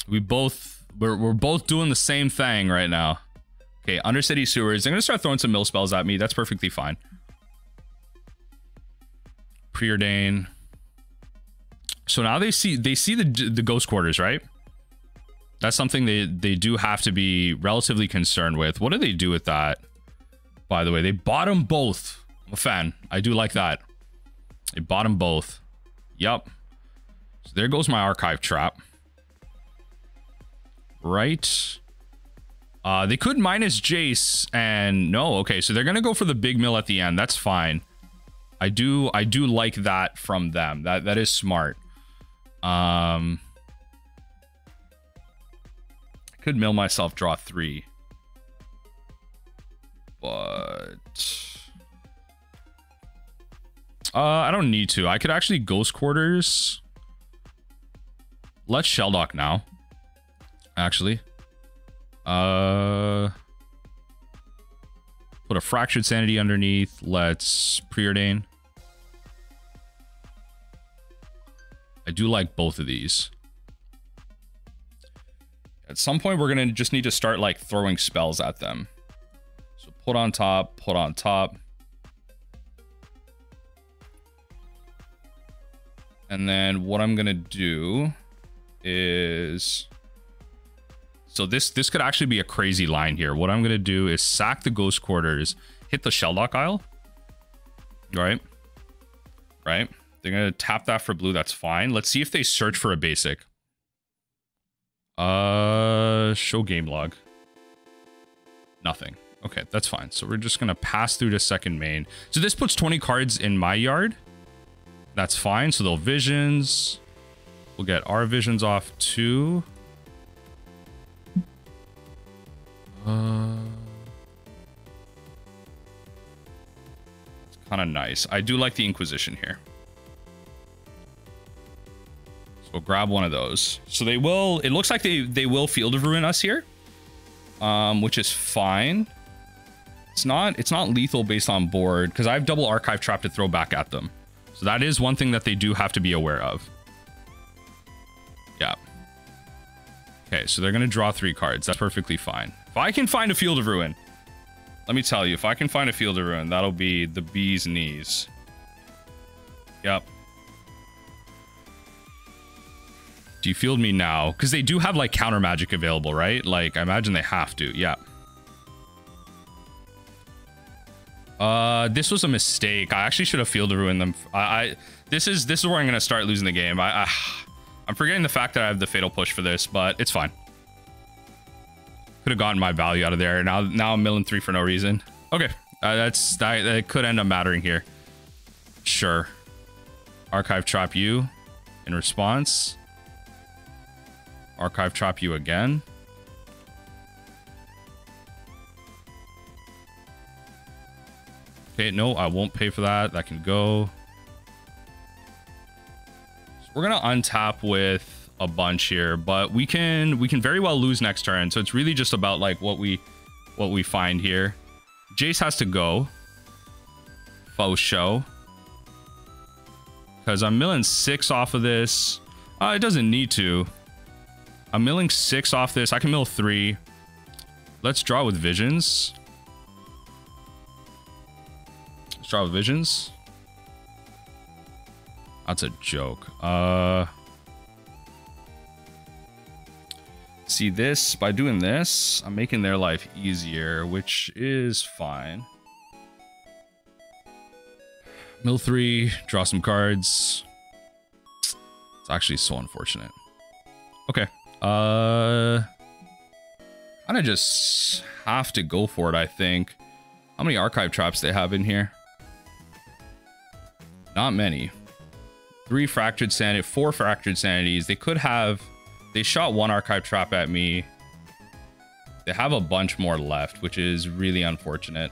We're both doing the same thing right now. Okay, Undercity Sewers. They're going to start throwing some mill spells at me. That's perfectly fine. Preordain. So now they see the ghost quarters, right? That's something they do have to be relatively concerned with. What do they do with that? By the way, they bought them both. I'm a fan. I do like that. They bought them both. Yup. So there goes my archive trap. Right. They could minus Jace and no. Okay, so they're gonna go for the big mill at the end. That's fine. I do like that from them. That is smart. I could mill myself, draw 3. But I don't need to. I could actually Ghost Quarters. Let's Shelldock now. Actually. Put a Fractured Sanity underneath. Let's Preordain. I do like both of these. At some point, we're going to just need to start, like, throwing spells at them. So put on top, And then what I'm going to do is... So this could actually be a crazy line here. What I'm going to do is sack the Ghost Quarters, hit the Shelldock Isle. Right? They're going to tap that for blue. That's fine. Let's see if they search for a basic. Show game log. Nothing. Okay, that's fine. So we're just going to pass through to second main. So this puts 20 cards in my yard. That's fine. So they'll visions. We'll get our visions off too. It's kind of nice. I do like the Inquisition here. So we'll grab one of those. So they will, it looks like they will Field of Ruin us here. Which is fine. It's not lethal based on board because I have double Archive Trap to throw back at them. So that is one thing that they do have to be aware of. Yeah. Okay, so they're going to draw 3 cards. That's perfectly fine. If I can find a Field of Ruin, let me tell you, if I can find a Field of Ruin, that'll be the bee's knees. Yep. Do you field me now? Because they do have, like, counter magic available, right? Like, I imagine they have to. Yeah. This was a mistake. I actually should have Field of Ruin them. This is where I'm going to start losing the game. I'm forgetting the fact that I have the Fatal Push for this, but it's fine. Could have gotten my value out of there. Now I'm milling 3 for no reason. Okay, that could end up mattering here. Sure. Archive Trap you in response. Archive Trap you again. Okay, no, I won't pay for that. That can go. So we're gonna untap with a bunch here, but we can very well lose next turn. So it's really just about like what we find here. Jace has to go. Faux show. Because I'm milling 6 off of this. It doesn't need to. I'm milling 6 off this. I can mill 3. Let's draw with visions. Let's draw with visions. That's a joke. See this, by doing this, I'm making their life easier, which is fine. Mill 3, draw some cards. It's actually so unfortunate. Okay. Kind of just have to go for it, I think. How many Archive Traps they have in here? Not many. 3 Fractured Sanity, 4 Fractured Sanities. They could have... They shot 1 Archive Trap at me. They have a bunch more left, which is really unfortunate.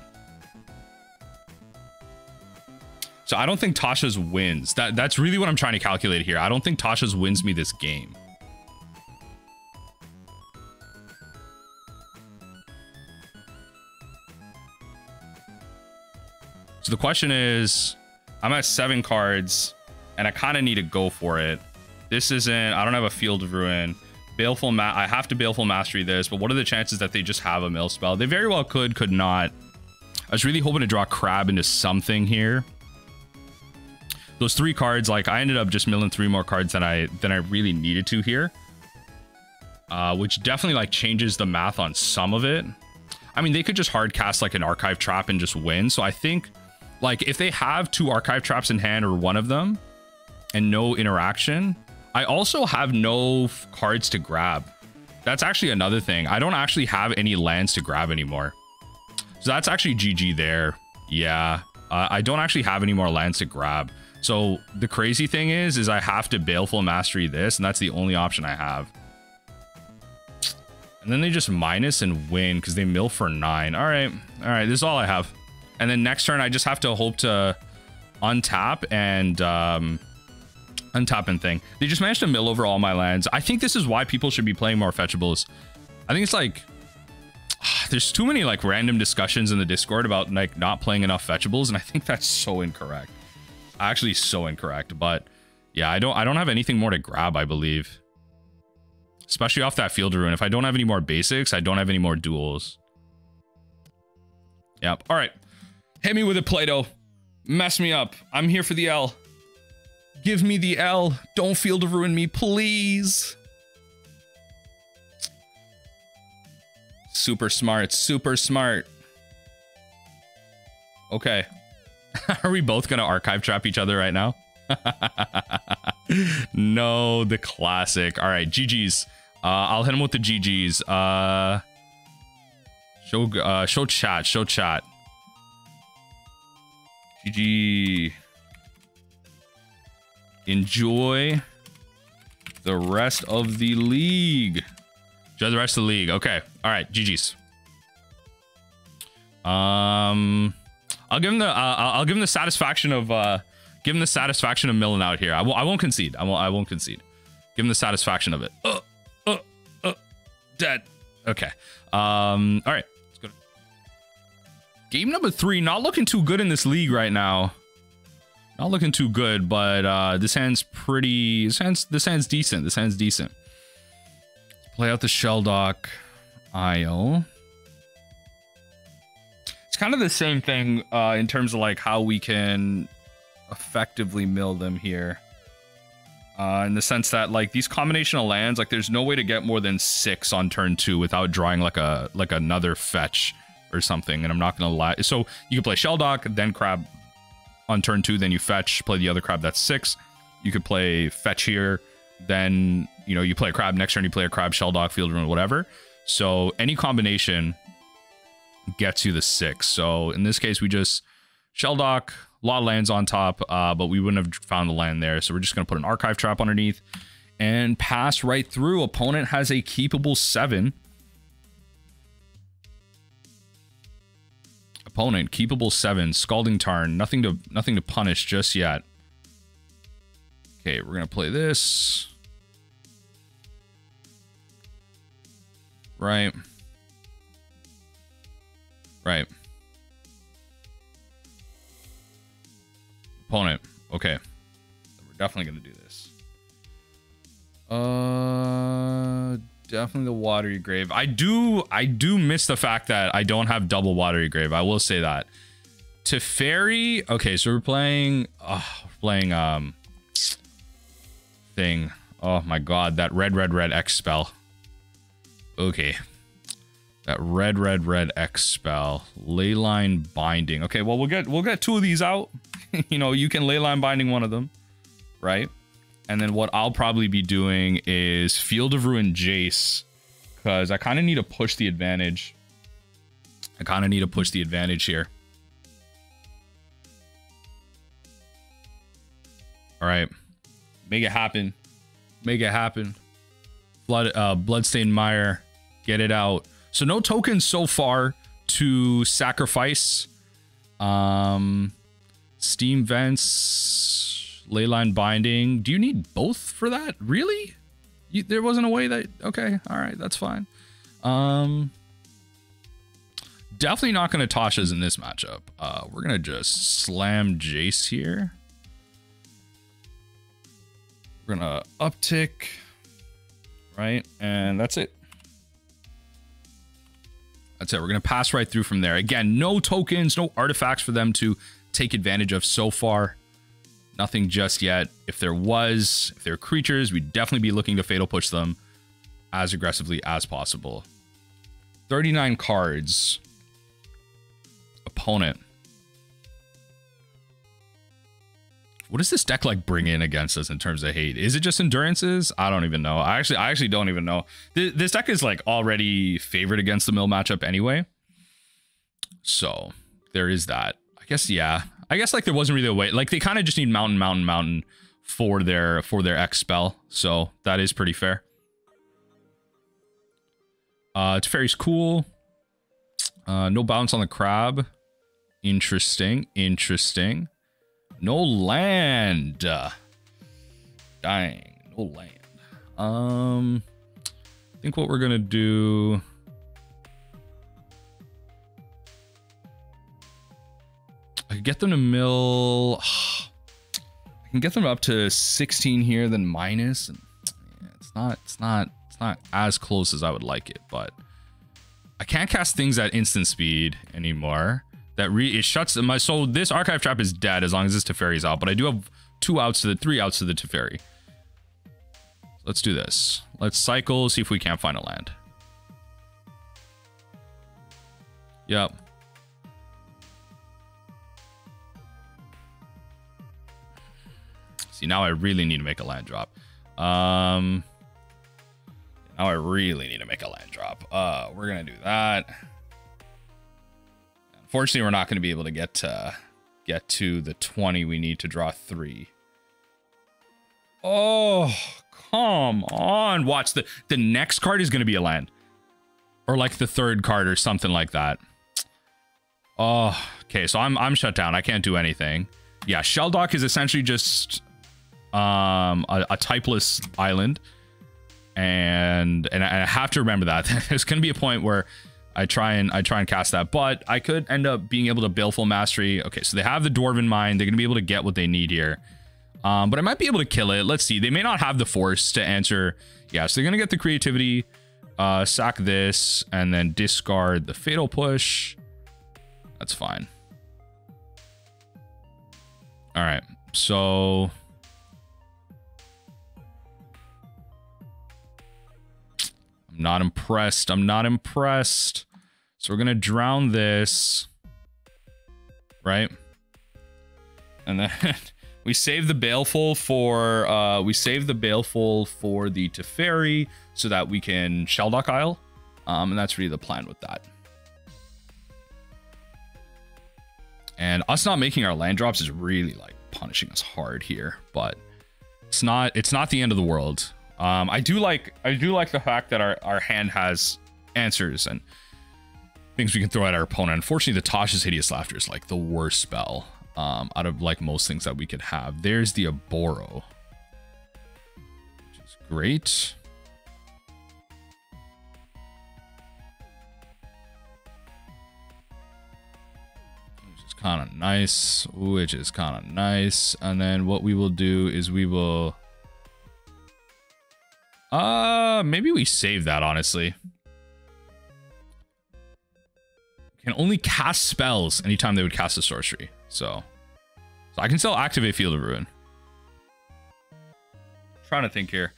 So I don't think Tasha's wins. That's really what I'm trying to calculate here. I don't think Tasha's wins me this game. So the question is, I'm at 7 cards, and I kind of need to go for it. This isn't... I don't have a Field of Ruin. I have to Baleful Mastery this, but what are the chances that they just have a mill spell? They very well could not. I was really hoping to draw Crab into something here. Those 3 cards, like, I ended up just milling 3 more cards than I really needed to here. Which definitely, like, changes the math on some of it. I mean, they could just hard cast, like, an Archive Trap and just win. So I think, like, if they have 2 Archive Traps in hand or one of them and no interaction... I also have no cards to grab. That's actually another thing. I don't actually have any lands to grab anymore. So that's actually GG there. Yeah, I don't actually have any more lands to grab. So the crazy thing is I have to Baleful Mastery this, and that's the only option I have. And then they just minus and win because they mill for 9. All right, this is all I have. And then next turn, I just have to hope to untap and... untap and thing. They just managed to mill over all my lands. I think this is why people should be playing more fetchables. I think it's like there's too many like random discussions in the Discord about like not playing enough fetchables, and I think that's so incorrect. Actually, so incorrect. But yeah, I don't have anything more to grab, I believe. Especially off that Field of Ruin. If I don't have any more basics, I don't have any more duels. Yep. All right. Hit me with it, Play-Doh. Mess me up. I'm here for the L. Give me the L. Don't Field of Ruin me, please. Super smart. Super smart. Okay. Are we both going to Archive Trap each other right now? No, the classic. All right, GG's. I'll hit him with the GG's. Show chat. Show chat. GG. Enjoy the rest of the league. Enjoy the rest of the league. Okay. All right. GG's. I'll give him the satisfaction of milling out here. I won't concede. I won't concede. Give him the satisfaction of it. Dead. Okay. All right. Let's go. Game number 3. Not looking too good in this league right now. Not looking too good, but this hand's pretty... This hand's decent. This hand's decent. Let's play out the Shelldock Isle. It's kind of the same thing in terms of like how we can effectively mill them here. In the sense that like these combination of lands, like there's no way to get more than 6 on turn 2 without drawing like another fetch or something. And I'm not gonna lie. So you can play Shelldock, then Crab on turn 2, then you fetch, play the other Crab, that's 6. You could play fetch here, then you know you play a Crab, next turn you play a Crab, Shelldock, Field of Ruin, whatever. So any combination gets you the 6. So in this case we just Shelldock, a lot of lands on top, but we wouldn't have found the land there, so we're just gonna put an Archive Trap underneath and pass right through. Opponent has a keepable 7. Opponent keepable 7. Scalding Tarn. Nothing to punish just yet. Okay, we're gonna play this. Right. Right. Opponent. Okay. We're definitely gonna do this. Definitely the Watery Grave. I do miss the fact that I don't have double Watery Grave. I will say that. Teferi. Okay, so we're playing thing. Oh my god, that red X spell. Okay. That red X spell. Leyline Binding. Okay, well we'll get 2 of these out. You know, you can Leyline Binding one of them, right? And then what I'll probably be doing is Field of Ruin Jace, because I kind of need to push the advantage. Here. All right. Make it happen. Make it happen. Bloodstained Mire. Get it out. So no tokens so far to sacrifice. Steam Vents, Leyline Binding. Do you need both for that? Really? There wasn't a way that... Okay, all right, that's fine. Definitely not going to Tasha's in this matchup. We're going to just slam Jace here. We're going to uptick, right? And that's it. That's it. We're going to pass right through from there. Again, no tokens, no artifacts for them to take advantage of so far. Nothing just yet. If there are creatures, we'd definitely be looking to Fatal Push them as aggressively as possible. 39 cards. Opponent. What does this deck like bring in against us in terms of hate? Is it just endurances? I don't even know. I actually don't even know. This deck is like already favored against the mill matchup anyway. So there is that. I guess, yeah. I guess like there wasn't really a way. Like they kind of just need mountain for their X spell. So that is pretty fair. Teferi's cool. No bounce on the crab. Interesting. No land. Dang, no land. I think what we're gonna do. I could get them to mill. I can get them up to 16 here, then minus. And yeah, it's not as close as I would like it, but I can't cast things at instant speed anymore. It shuts my. So this Archive Trap is dead as long as this Teferi's out, but I do have 3 outs to the Teferi. Let's do this. Let's cycle, see if we can't find a land. Yep. See, now I really need to make a land drop. Now I really need to make a land drop. We're gonna do that. Unfortunately, we're not going to be able to get to the 20 we need to draw 3. Oh, come on. Watch, the next card is going to be a land. Or like the 3rd card or something like that. Oh, okay, so I'm shut down. I can't do anything. Yeah, Shelldock is essentially just a typeless island. And I have to remember that. There's going to be a point where I try and cast that, but I could end up being able to Baleful Mastery. Okay, so they have the Dwarven Mind. They're gonna be able to get what they need here, but I might be able to kill it. Let's see. They may not have the force to answer. Yeah, so they're gonna get the creativity, sack this, and then discard the Fatal Push. That's fine. All right, so I'm not impressed. So we're gonna drown this, right? And then we save the Baleful for the Teferi so that we can Shelldock Isle. And that's really the plan with that. And us not making our land drops is really like punishing us hard here, but it's not the end of the world. I do like the fact that our hand has answers and things we can throw at our opponent. Unfortunately, the Tasha's Hideous Laughter is like the worst spell out of like most things that we could have. There's the Oboro, which is great. Which is kind of nice. And then what we will do is we will maybe we save that, honestly. Can only cast spells anytime they would cast a sorcery. So I can still activate Field of Ruin. Trying to think here.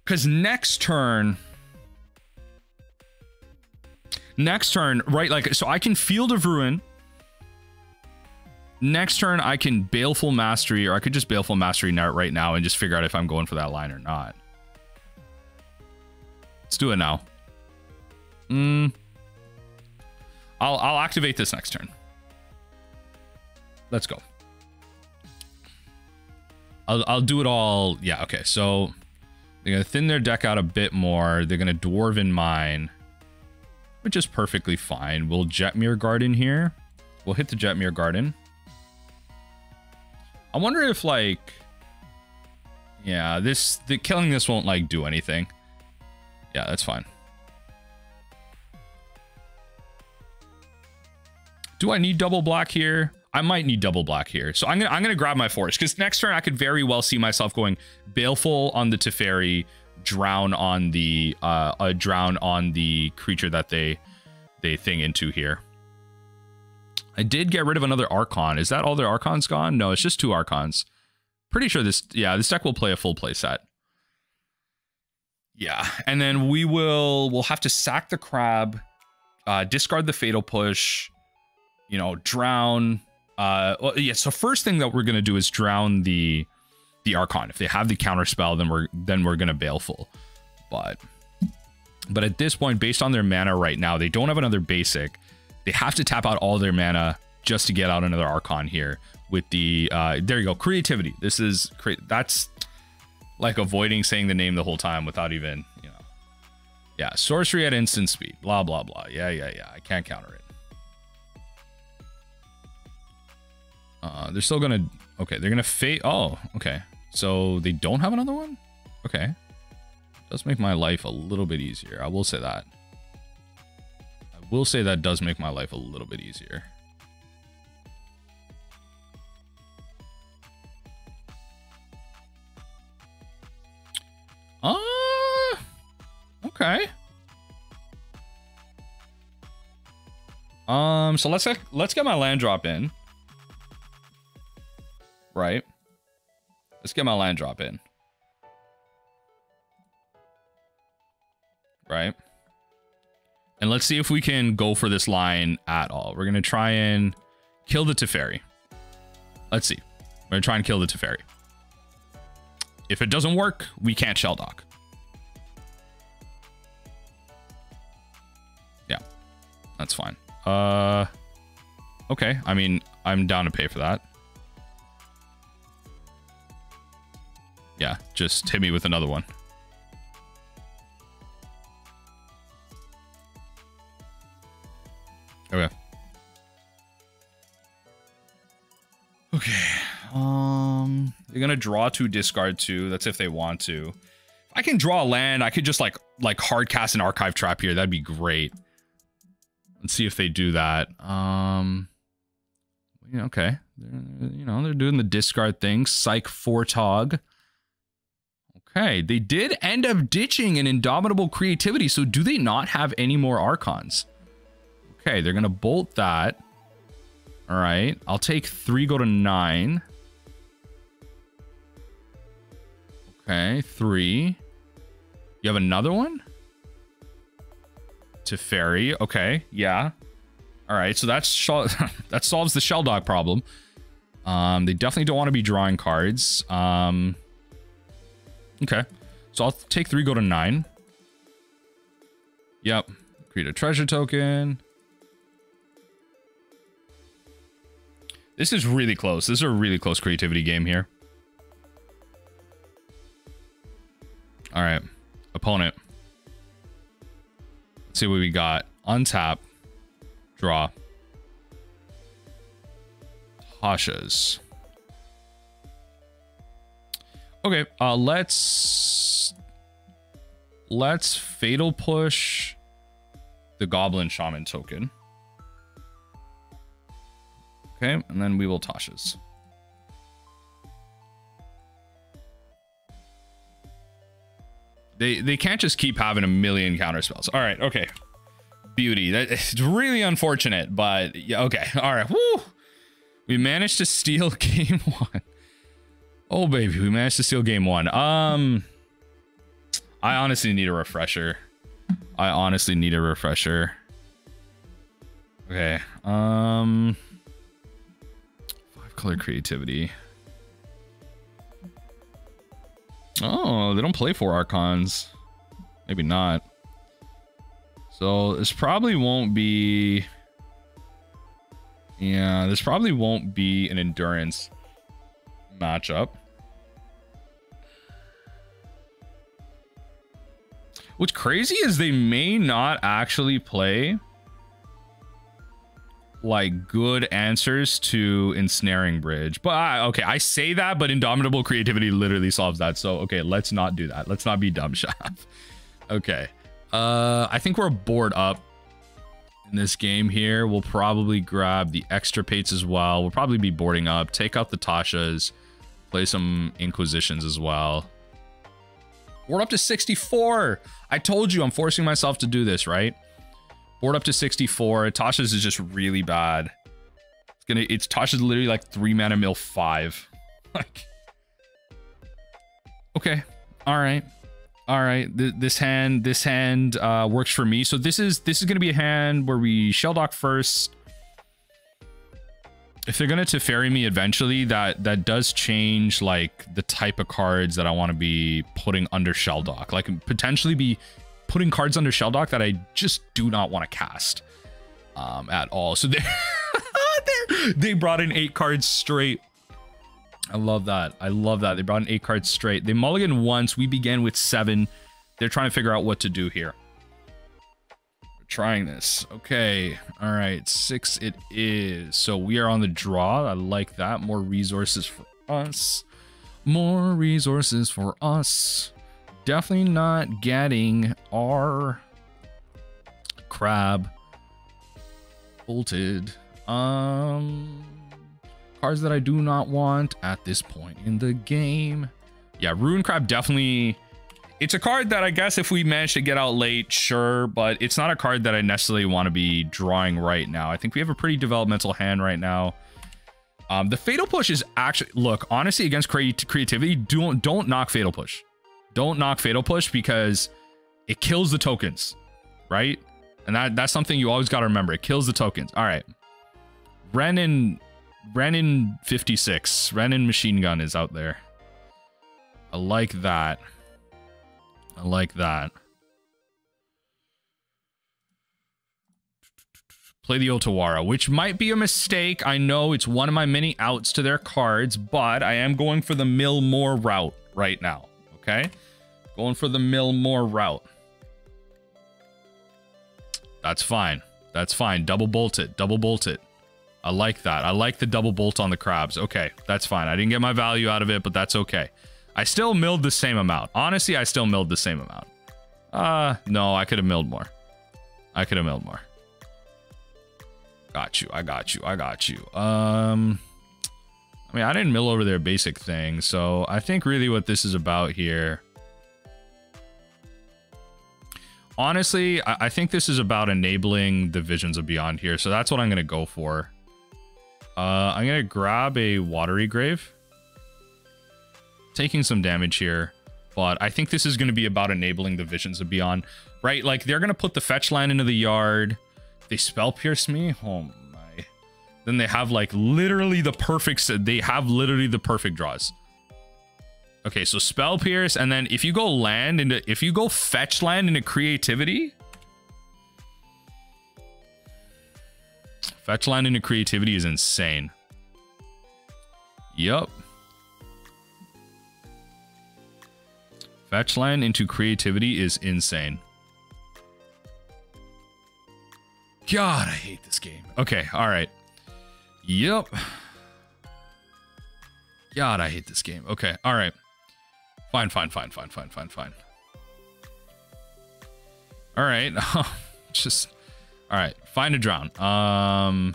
Because next turn, right? Like, so I can Field of Ruin. Next turn, I can Baleful Mastery, or I could just Baleful Mastery right now and just figure out if I'm going for that line or not. Let's do it now. I'll activate this next turn. Let's go. I'll do it all. Yeah, okay. So they're gonna thin their deck out a bit more. They're gonna Dwarven Mine, which is perfectly fine. We'll Jetmir Garden here. We'll hit the Jetmir Garden. I wonder if like, yeah, killing this won't like do anything. Yeah, that's fine. Do I need double black here? I might need double black here. So I'm gonna grab my forest, because next turn I could very well see myself going Baleful on the Teferi, drown on the creature that they thing into here. I did get rid of another Archon. Is that all their Archons gone? No, it's just 2 Archons. Pretty sure this deck will play a full play set. Yeah, and then we'll have to sack the crab, discard the Fatal Push, you know, drown. Well, yeah, so first thing that we're gonna do is drown the Archon. If they have the counter spell, then we're gonna Baleful. But at this point, based on their mana right now, they don't have another basic. They have to tap out all their mana just to get out another Archon here with the there you go, creativity. That's like avoiding saying the name the whole time without even, you know. Yeah, sorcery at instant speed, blah blah blah. Yeah, I can't counter it. They're still gonna, okay, they're gonna fade. Oh, okay, so they don't have another one. Okay, does make my life a little bit easier. I will say that. I will say that does make my life a little bit easier. Okay. So let's get my land drop in. Right. Let's get my land drop in. Right. And let's see if we can go for this line at all. We're going to try and kill the Teferi. Let's see. We're going to try and kill the Teferi. If it doesn't work, we can't Shelldock. Yeah. That's fine. Okay. I mean, I'm down to pay for that. Yeah, just hit me with another one. Okay. Okay. They're gonna draw 2, discard 2. That's if they want to. If I can draw a land, I could just like hard cast an Archive Trap here. That'd be great. Let's see if they do that. Yeah, okay. They're doing the discard thing. Psych Fortog. Okay, they did end up ditching an Indomitable Creativity, so do they not have any more Archons? Okay, they're gonna bolt that. All right, I'll take 3, go to 9. Okay, 3. You have another one? Teferi, okay, yeah. All right, so that solves the Shelldock problem. They definitely don't want to be drawing cards. Okay, so I'll take 3, go to 9. Yep, create a treasure token. This is really close. This is a really close creativity game here. All right, opponent. Let's see what we got. Untap, draw. Tasha's. Okay, let's Fatal Push the Goblin Shaman token. Okay, and then we will Tasha's. They can't just keep having a million counter spells. All right, okay. Beauty. It's really unfortunate, but yeah, okay. All right. Woo! We managed to steal game 1. Oh baby, we managed to steal game 1. I honestly need a refresher. Okay. 5-color creativity. Oh, they don't play 4 Archons. Maybe not. So this probably won't be... Yeah, this probably won't be an endurance matchup. What's crazy is they may not actually play like good answers to Ensnaring Bridge, but okay, I say that, but Indomitable Creativity literally solves that. So okay, let's not do that. Let's not be dumb, Shaft. Okay, I think we're board up in this game here. We'll probably grab the Extirpates as well. We'll probably be boarding up, take out the Tashas, play some Inquisitions as well. Board up to 64. I told you I'm forcing myself to do this, right? Board up to 64. Tasha's is just really bad. It's Tasha's literally like 3 mana mill 5. Like, okay, all right. This hand works for me. So this is gonna be a hand where we Shelldock first. If they're gonna Teferi me eventually, that does change like the type of cards that I want to be putting under Shelldock. Like potentially be putting cards under Shelldock that I just do not want to cast at all. So they brought in 8 cards straight. I love that. I love that. They brought in 8 cards straight. They mulligan once. We began with 7. They're trying to figure out what to do here. We're trying this. Okay. All right. 6 it is. So we are on the draw. I like that. More resources for us. More resources for us. Definitely not getting our crab bolted. Cards that I do not want at this point in the game. Yeah, Ruin Crab definitely. It's a card that I guess if we manage to get out late, sure, but it's not a card that I necessarily want to be drawing right now. I think we have a pretty developmental hand right now. The Fatal Push is actually, look, honestly, against creativity, don't knock Fatal Push. Don't knock Fatal Push because it kills the tokens, right? And that's something you always got to remember. It kills the tokens. All right. Renin 56. Renin Machine Gun is out there. I like that. I like that. Play the Otawara, which might be a mistake. I know it's one of my many outs to their cards, but I am going for the mill more route right now. Okay? Going for the mill more route. That's fine. That's fine. Double bolt it. Double bolt it. I like that. I like the double bolt on the crabs. Okay, that's fine. I didn't get my value out of it, but that's okay. I still milled the same amount. Honestly, I still milled the same amount. No, I could have milled more. I could have milled more. Got you. I got you. I got you. I mean, I didn't mill over their basic thing, so I think really what this is about here. Honestly, I think this is about enabling the Visions of Beyond here, so that's what I'm going to go for. I'm going to grab a Watery Grave. Taking some damage here, but I think this is going to be about enabling the Visions of Beyond, right? Like, they're going to put the fetch line into the yard. They Spell Pierce me. Oh, my. Then they have, like, literally the perfect... They have literally the perfect draws. Okay, so Spell Pierce, and then if you go land into... If you go fetch land into creativity... Fetch land into creativity is insane. Yup. Fetch land into creativity is insane. God, I hate this game. Okay, all right. Yup. God, I hate this game. Okay, all right. Fine. All right. Just... All right, find a drown. All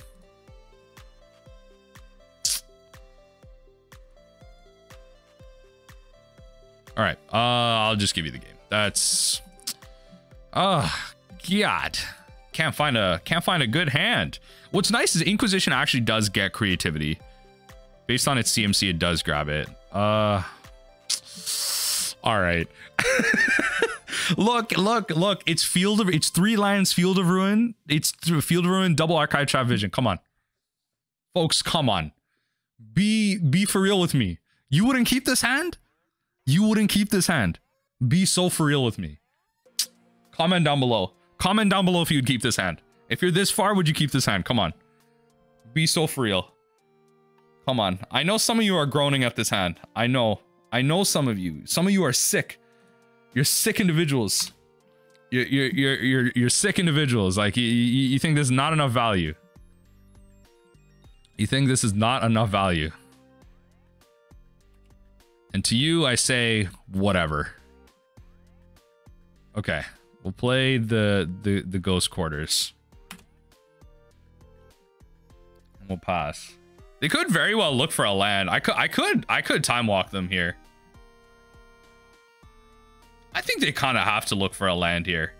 right, I'll just give you the game. That's... Oh, God. Can't find a good hand. What's nice is Inquisition actually does get creativity. Based on its CMC, it does grab it. All right. Look. It's 3 lands, Field of Ruin. It's Field of Ruin, double Archive Trap Vision. Come on. Folks, come on. Be for real with me. You wouldn't keep this hand? You wouldn't keep this hand. Be so for real with me. Comment down below. Comment down below if you'd keep this hand. If you're this far, would you keep this hand? Come on. Be so for real. Come on. I know some of you are groaning at this hand. I know some of you. Some of you are sick. You're sick individuals. You're sick individuals. Like you think there's not enough value. You think this is not enough value. And to you, I say whatever. Okay, we'll play the ghost quarters. And we'll pass. They could very well look for a land. I could time walk them here. I think they kind of have to look for a land here.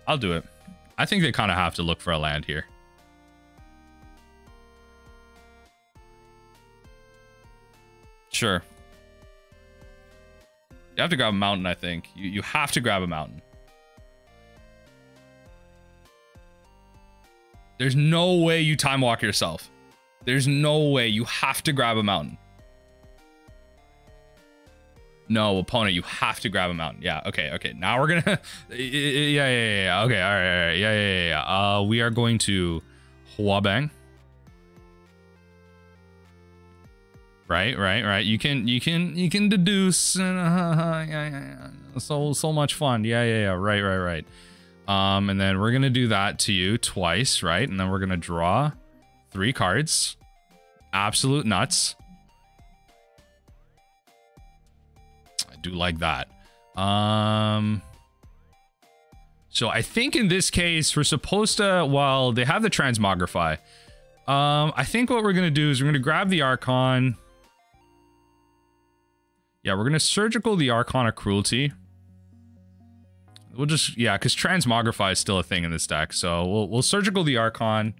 I'll do it. I think they kind of have to look for a land here. Sure. You have to grab a mountain, I think. You have to grab a mountain. There's no way you time walk yourself. There's no way. You have to grab a mountain. No, opponent, you have to grab a mountain. Yeah, okay. Now we're gonna... yeah. Okay, all right. Yeah. We are going to Huabang. Right. You can deduce. So much fun. Yeah. Right. And then we're gonna do that to you twice, right? And then we're gonna draw 3 cards. Absolute nuts. I do like that. So I think in this case we're supposed to, well, they have the transmogrify. I think what we're gonna do is we're gonna grab the Archon. Yeah, we're gonna surgical the Archon of Cruelty. We'll just, yeah, because transmogrify is still a thing in this deck, so we'll surgical the Archon.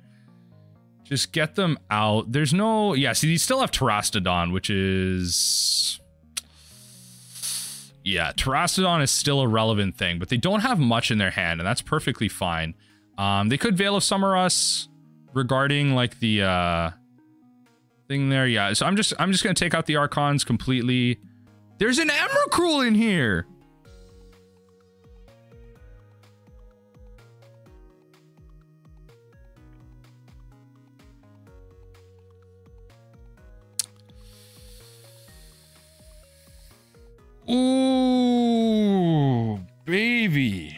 Just get them out. There's no, yeah, see, you still have Terastodon, which is, yeah, Terastodon is still a relevant thing, but they don't have much in their hand, and that's perfectly fine. They could Veil of Summer us regarding like the thing there. Yeah, so I'm just gonna take out the Archons completely. There's an Emrakul in here. Ooh, baby.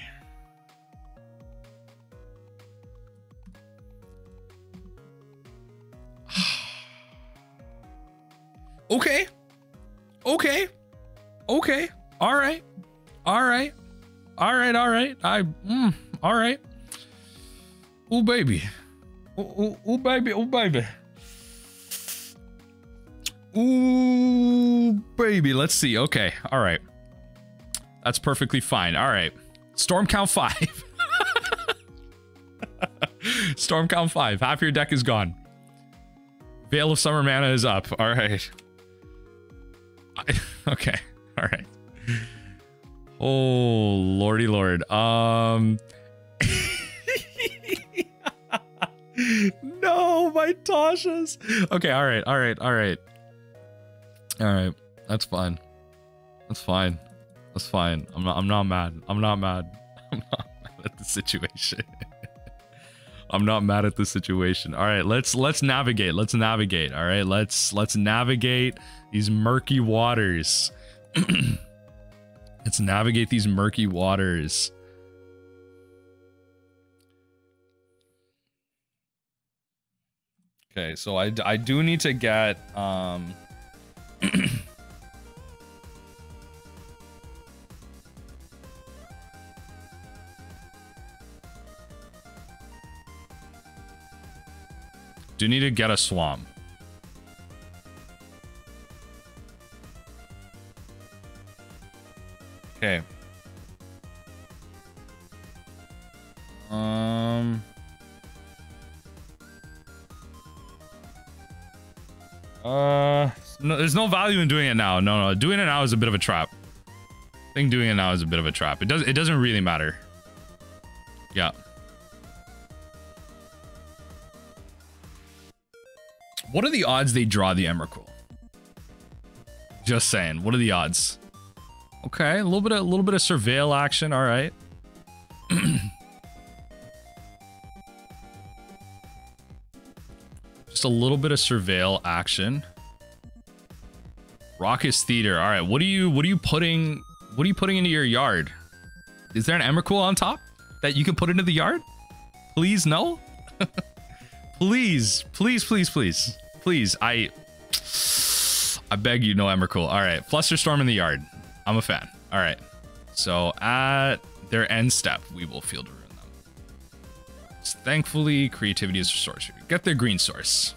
Okay. All right. All right. Ooh, baby. Ooh, baby. Ooh, baby. Let's see. Okay. All right. That's perfectly fine. All right. Storm count 5. Storm count 5. Half your deck is gone. Veil of Summer mana is up. All right. Okay. All right. Oh, lordy lord. No, my Tashas. Okay, all right. That's fine. I'm not mad at the situation. I'm not mad at the situation. All right, let's navigate. All right, let's navigate these murky waters. Let's navigate these murky waters. Okay, so I do need to get do need to get a swamp. Okay. No, there's no value in doing it now. No, doing it now is a bit of a trap. I think doing it now is a bit of a trap. It doesn't really matter. Yeah. What are the odds they draw the Emrakul? Just saying. What are the odds? Okay, a little bit of surveil action. All right. Just a little bit of surveil action. Raucous Theater. All right. What are you putting into your yard? Is there an Emrakul on top? that you can put into the yard? Please, no? Please, please, please, please. Please, I beg you, no Emrakul. All right, Flusterstorm in the yard. I'm a fan. All right, so at their end step, we will Field Ruin them. So thankfully, creativity is a source. Get their green source.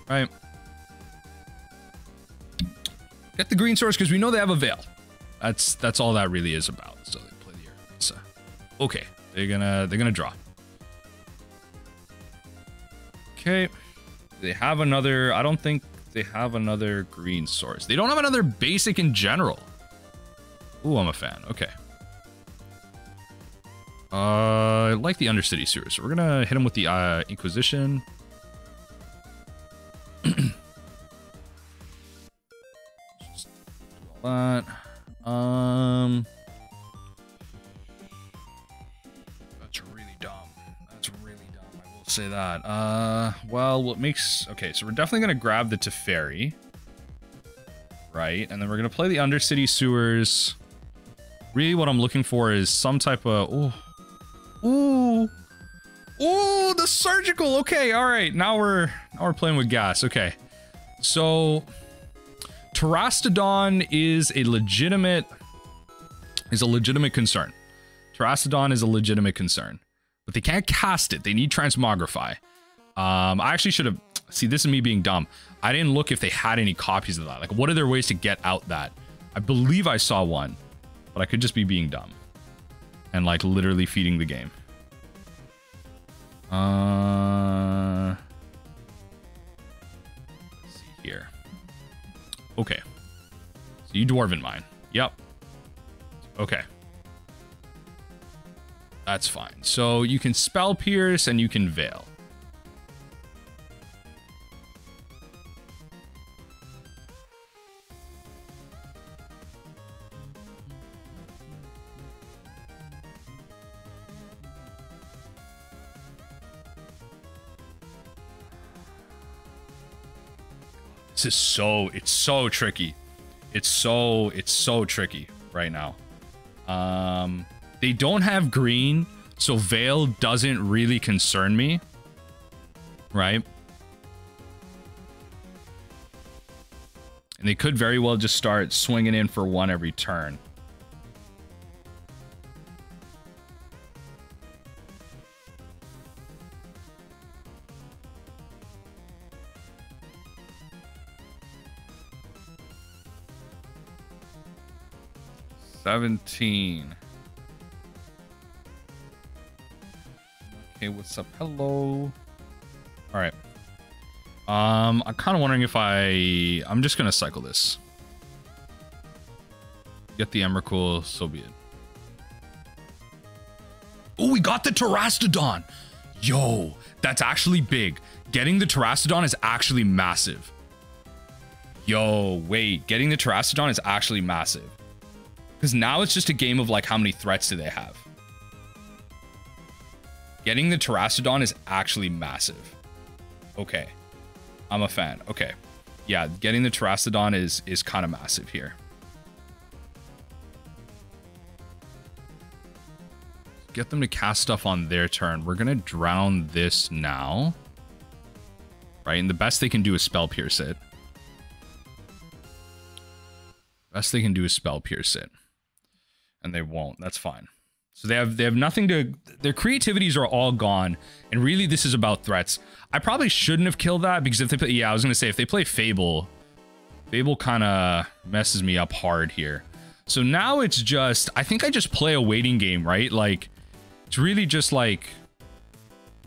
Right. Get the green source because we know they have a Veil. That's all that really is about. So they play the so okay, they're gonna draw. Okay, they have another. I don't think they have another green source. They don't have another basic in general. Ooh, I'm a fan. Okay. I like the Undercity Sewers. So we're gonna hit him with the Inquisition. Just do all that. That's really dumb. That's really dumb. I will say that. Well, what makes... Okay, so we're definitely gonna grab the Teferi. Right, and then we're gonna play the Undercity Sewers. Really what I'm looking for is some type of... Ooh, the surgical. Okay, all right. Now we're playing with gas. Okay, so Terastodon is a legitimate concern. Terastodon is a legitimate concern, but they can't cast it. They need Transmogrify. I actually should have. See, this is me being dumb. I didn't look if they had any copies of that. Like, what are their ways to get out that? I believe I saw one, but I could just be being dumb. And like literally feeding the game. Let's see here. Okay. So you Dwarven Mine. Yep. Okay. That's fine. So you can Spell Pierce and you can Veil. This is so tricky. It's so tricky right now. They don't have green, so Veil doesn't really concern me. Right? And they could very well just start swinging in for one every turn. $17. Okay, what's up? Hello. All right. I'm kind of wondering if I'm just gonna cycle this. Get the Emrakul, so be it. Oh, we got the Terastodon. Yo, that's actually big. Getting the Terastodon is actually massive. Yo, wait, getting the Terastodon is actually massive. Because now it's just a game of like how many threats do they have. Getting the Terastodon is actually massive. Okay. I'm a fan. Okay. Yeah, getting the Terastodon is kind of massive here. Get them to cast stuff on their turn. We're going to drown this now. Right? And the best they can do is Spell Pierce it. Best they can do is Spell Pierce it. And they won't. That's fine. So they have nothing to... Their creativities are all gone. And really, this is about threats. I probably shouldn't have killed that because if they play... Yeah, I was going to say, if they play Fable, Fable kind of messes me up hard here. So now it's just... I think I just play a waiting game, right? Like, it's really just like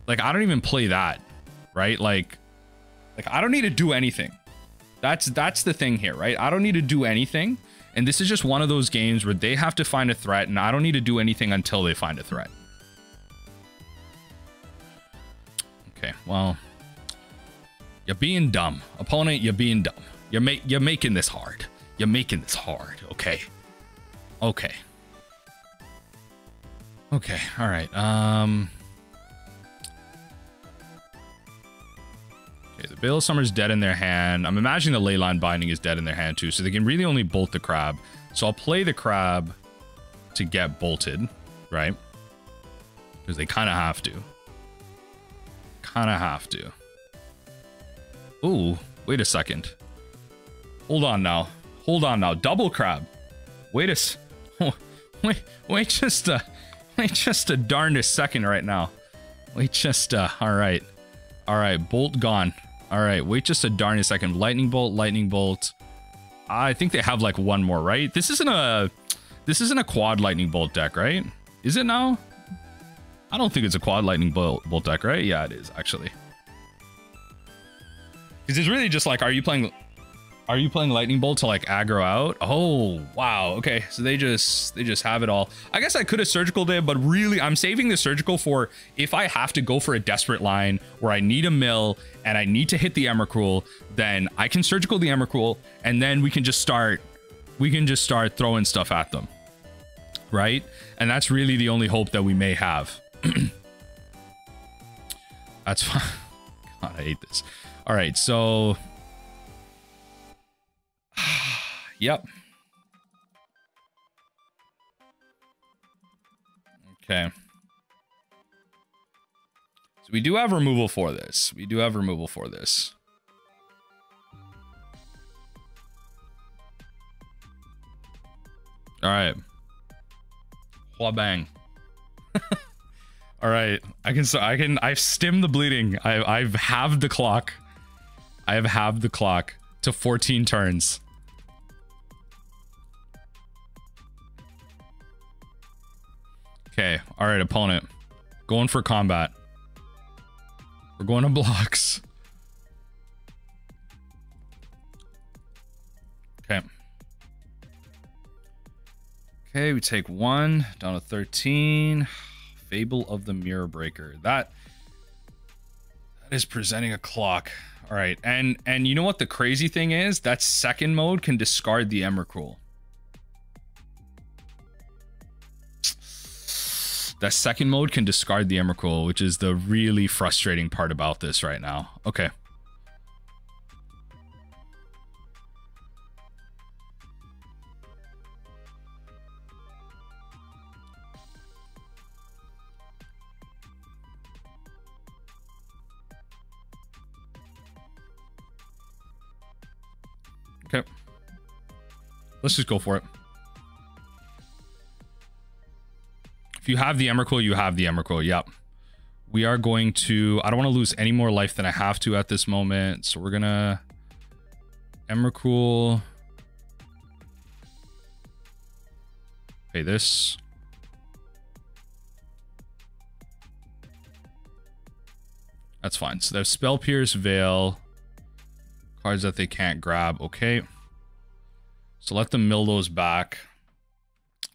I don't even play that, right? Like I don't need to do anything. That's the thing here, right? I don't need to do anything. And this is just one of those games where they have to find a threat, and I don't need to do anything until they find a threat. Okay, well, you're being dumb. Opponent, you're being dumb. You're making this hard. You're making this hard, okay? Okay. Okay, all right. Okay, the Veil of Summer's dead in their hand. I'm imagining the Leyline Binding is dead in their hand too, so they can really only bolt the Crab. So I'll play the Crab to get bolted, right? Because they kind of have to. Kind of have to. Ooh, wait a second. Hold on now. Hold on now. Double crab. Wait just a darndest second right now. Wait just all right. All right, bolt gone. All right, wait just a darndest second. Lightning bolt, lightning bolt. I think they have like one more, right? This isn't a quad lightning bolt deck, right? Is it now? I don't think it's a quad lightning bolt deck, right? Yeah, it is actually. Because it's really just like, are you playing lightning bolt to like aggro out? Oh, wow. Okay, so they just have it all. I guess I could have surgical it, but really I'm saving the surgical for if I have to go for a desperate line where I need a mill and I need to hit the Emrakul, then I can surgical the Emrakul and then we can just start throwing stuff at them. Right? And that's really the only hope that we may have. That's fine. God, I hate this. All right, so yep. Okay. So we do have removal for this. We do have removal for this. All right. Hua bang. All right. I've stemmed the bleeding. I've halved the clock. I have halved the clock to 14 turns. Okay. All right, opponent. Going for combat. We're going to blocks. Okay. Okay, we take 1 down to 13. Fable of the Mirror Breaker. That is presenting a clock. All right, and you know what the crazy thing is? That second mode can discard the Emrakul. That second mode can discard the Emrakul, which is the really frustrating part about this right now. Okay. Okay. Let's just go for it. If you have the Emrakul, you have the Emrakul. Yep. We are going to... I don't want to lose any more life than I have to at this moment. So we're going to... Emrakul. Okay, this. That's fine. So they have Spell Pierce, Veil. Cards that they can't grab. Okay. So let them mill those back.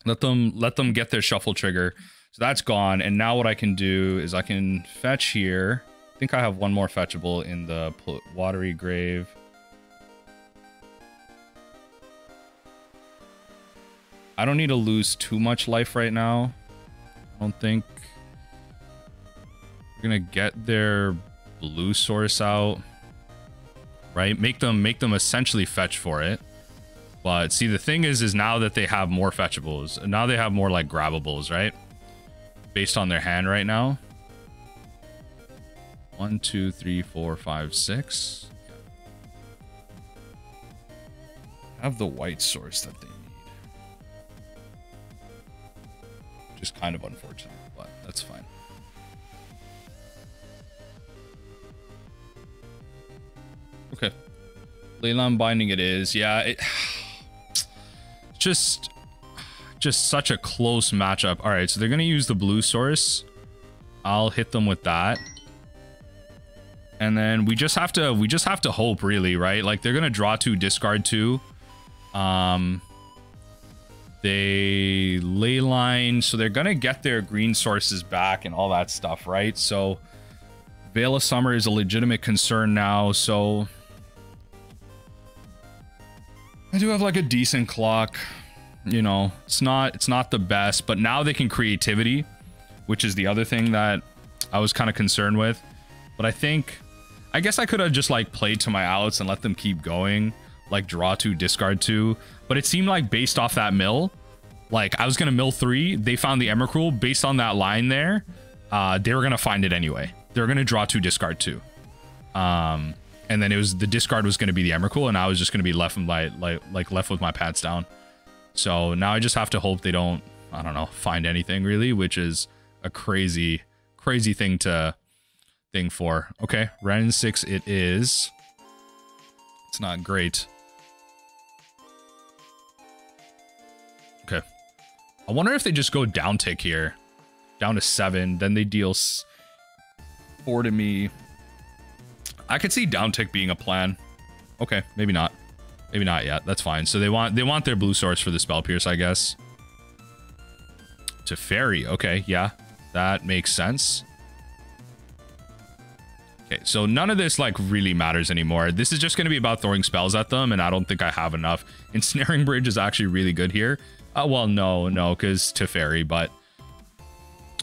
Let them get their shuffle trigger. So that's gone. And now what I can do is I can fetch here. I think I have one more fetchable in the Watery Grave. I don't need to lose too much life right now. I don't think. We're gonna get their blue source out. Right? Make them essentially fetch for it. But see, the thing is now that they have more fetchables, now they have more like grabbables, right? Based on their hand right now. 1, 2, 3, 4, 5, 6. Have the white source that they need. Which is kind of unfortunate, but that's fine. Okay. Leyline Binding it is. Yeah, just such a close matchup. All right, so they're gonna use the blue source. I'll hit them with that, and then we just have to hope, really, right? Like they're gonna draw 2, discard 2. They leyline, so they're gonna get their green sources back and all that stuff, right? So Veil of Summer is a legitimate concern now. So I do have like a decent clock. You know, it's not the best, but now they can creativity, which is the other thing that I was kind of concerned with. But I guess I could have just like played to my outs and let them keep going, like draw 2, discard 2. But it seemed like based off that mill, like I was gonna mill 3, they found the Emrakul based on that line there. they were gonna find it anyway. They were gonna draw 2, discard 2. And then the discard was gonna be the Emrakul, and I was just gonna be left with my pants down. So now I just have to hope they don't, I don't know, find anything really, which is a crazy thing for. Okay, Ren 6 it is. It's not great. Okay. I wonder if they just go down tick here. Down to 7, then they deal 4 to me. I could see down tick being a plan. Okay, maybe not. Maybe not yet. That's fine. So they want their blue source for the Spell Pierce, I guess. To Fairy. Okay, yeah. That makes sense. Okay, so none of this, like, really matters anymore. This is just going to be about throwing spells at them, and I don't think I have enough. Ensnaring Bridge is actually really good here. Well, no, because Teferi, but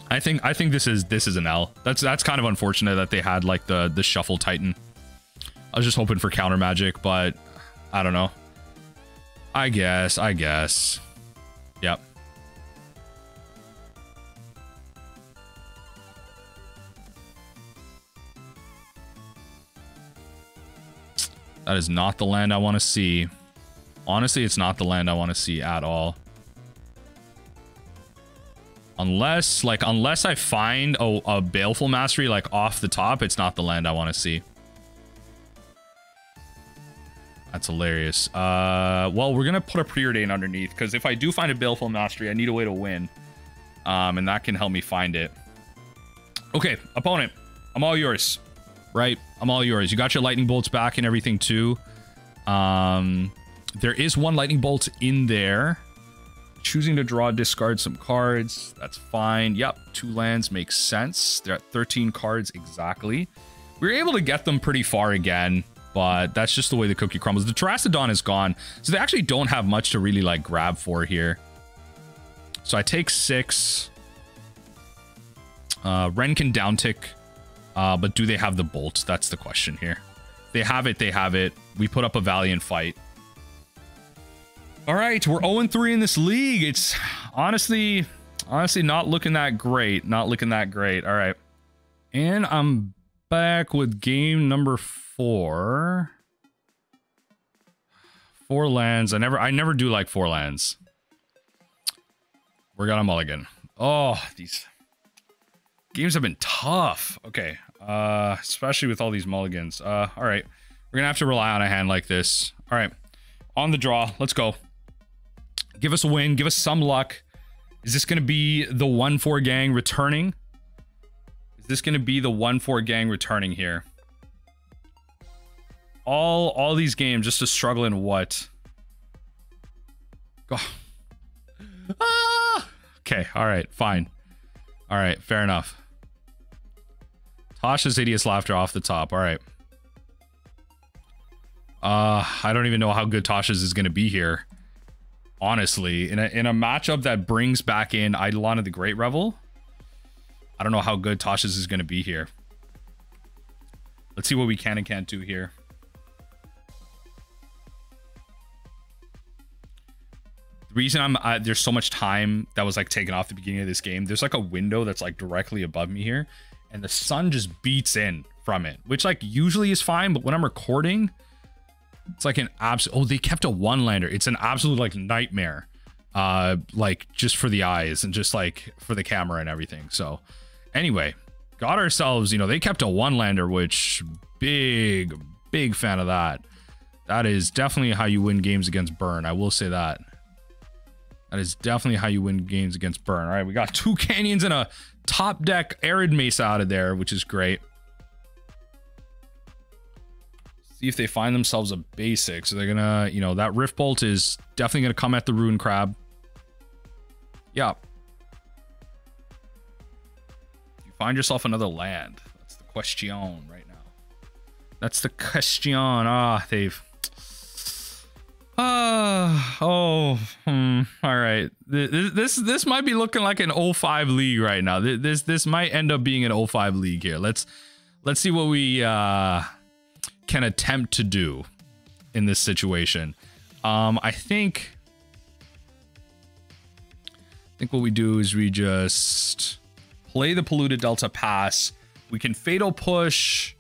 I think this is an L. That's kind of unfortunate that they had, like, the Shuffle Titan. I was just hoping for counter magic, but I don't know. I guess. Yep. That is not the land I want to see. Honestly, it's not the land I want to see at all. Unless I find a Baleful Mastery, like, off the top, it's not the land I want to see. That's hilarious. Well, we're going to put a Preordain underneath, because if I do find a Baleful Mastery, I need a way to win. And that can help me find it. Okay, opponent. I'm all yours. Right? I'm all yours. You got your lightning bolts back and everything too. There is 1 lightning bolt in there. Choosing to draw, discard some cards. That's fine. Yep, 2 lands makes sense. They're at 13 cards exactly. We were able to get them pretty far again, but that's just the way the cookie crumbles. The Terrastodon is gone, so they actually don't have much to really, like, grab for here. So I take 6. Ren can downtick. But do they have the bolt? That's the question here. They have it. They have it. We put up a valiant fight. All right, we're 0-3 in this league. It's honestly not looking that great. Not looking that great. All right. And I'm back with game number 4. 4 lands. I never do like 4 lands. We're gonna mulligan. Oh, these games have been tough. Okay. Especially with all these mulligans. All right. We're gonna have to rely on a hand like this. All right. On the draw. Let's go. Give us a win. Give us some luck. Is this gonna be the 1-4 gang returning? Is this gonna be the 1-4 gang returning here? All these games just to struggle in what? Go. Ah! Okay. All right. Fine. All right. Fair enough. Tasha's Hideous Laughter off the top. All right. I don't even know how good Tasha's is going to be here. Honestly, in a matchup that brings back in Eidolon of the Great Revel, I don't know how good Tasha's is going to be here. Let's see what we can and can't do here. The reason there's so much time that was, like, taken off the beginning of this game, there's, like, a window that's, like, directly above me here, and the sun just beats in from it, which, like, usually is fine, but when I'm recording, it's like an absolute... Oh, they kept a 1-lander. It's an absolute, like, nightmare. Like, just for the eyes and just, like, for the camera and everything. So, anyway, got ourselves... You know, they kept a 1-lander, which... Big fan of that. That is definitely how you win games against Burn. I will say that. That is definitely how you win games against Burn. All right, we got 2 canyons and a top deck Arid Mesa out of there, which is great. See if they find themselves a basic. So they're gonna, you know, that Rift Bolt is definitely gonna come at the Rune Crab. Yeah. You find yourself another land. That's the question right now. That's the question. They've... All right. This might be looking like an 05 league right now. This might end up being an 05 league here. Let's see what we can attempt to do in this situation. I think what we do is we just play the Polluted Delta, pass. We can Fatal Push.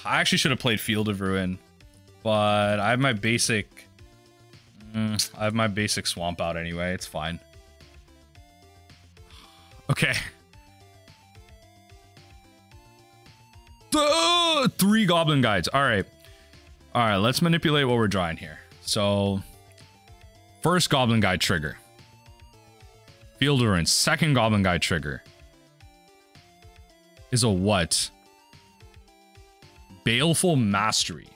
I actually should have played Field of Ruin, but I have my basic... I have my basic Swamp out anyway. It's fine. Okay. 3 Goblin Guides. All right. All right, let's manipulate what we're drawing here. So, first Goblin Guide trigger. Field of Ruin. Second Goblin Guide trigger is a what? Baleful Mastery.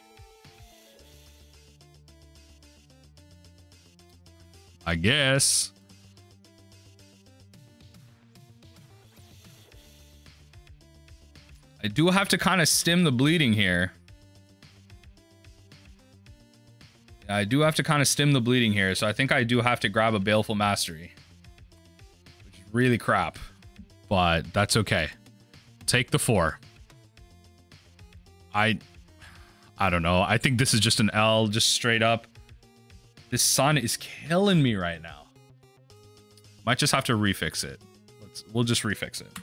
I guess. I do have to kind of stem the bleeding here. I do have to kind of stem the bleeding here, so I think I do have to grab a Baleful Mastery. Which is really crap, but that's okay. Take the 4. I don't know. I think this is just an L, just straight up. This sun is killing me right now. Might just have to refix it. We'll just refix it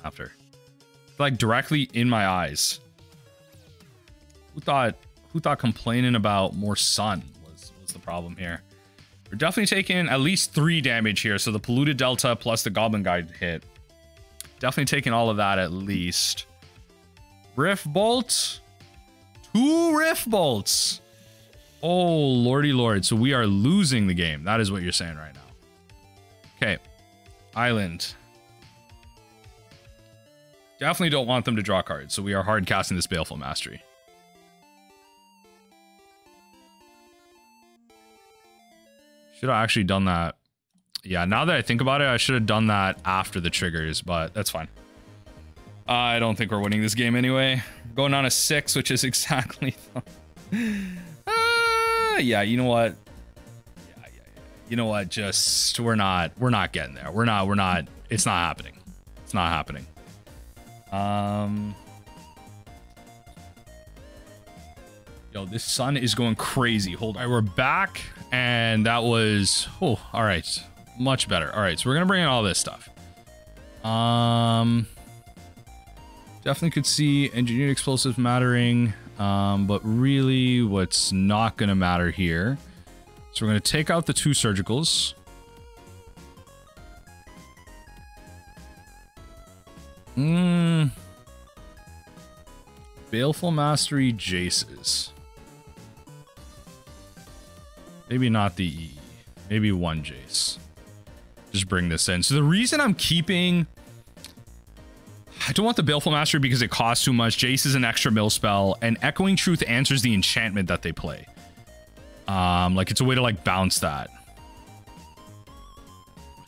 after. Like directly in my eyes. Who thought complaining about more sun was the problem here? We're definitely taking at least 3 damage here. So the Polluted Delta plus the Goblin Guide hit. Definitely taking all of that at least. Rift Bolt. 2 Rift Bolts. Oh, lordy lord. So we are losing the game. That is what you're saying right now. Okay. Island. Definitely don't want them to draw cards. So we are hard casting this Baleful Mastery. Should have actually done that. Yeah, now that I think about it, I should have done that after the triggers, but that's fine. I don't think we're winning this game anyway. Going on a 6, which is exactly... yeah, you know what? Yeah. You know what? Just, we're not getting there. We're not, it's not happening. It's not happening. Yo, this sun is going crazy. Hold on. All right, we're back, and that was, oh, all right. Much better. All right, so we're gonna bring in all this stuff. Definitely could see engineered explosives mattering, but really what's not gonna matter here. So we're gonna take out the 2 surgicals. Baleful Mastery Jaces. Maybe not the E. Maybe 1 Jace. Just bring this in. So the reason I'm keeping... I don't want the Baleful Mastery because it costs too much. Jace is an extra mill spell, and Echoing Truth answers the enchantment that they play. Like, it's a way to, like, bounce that.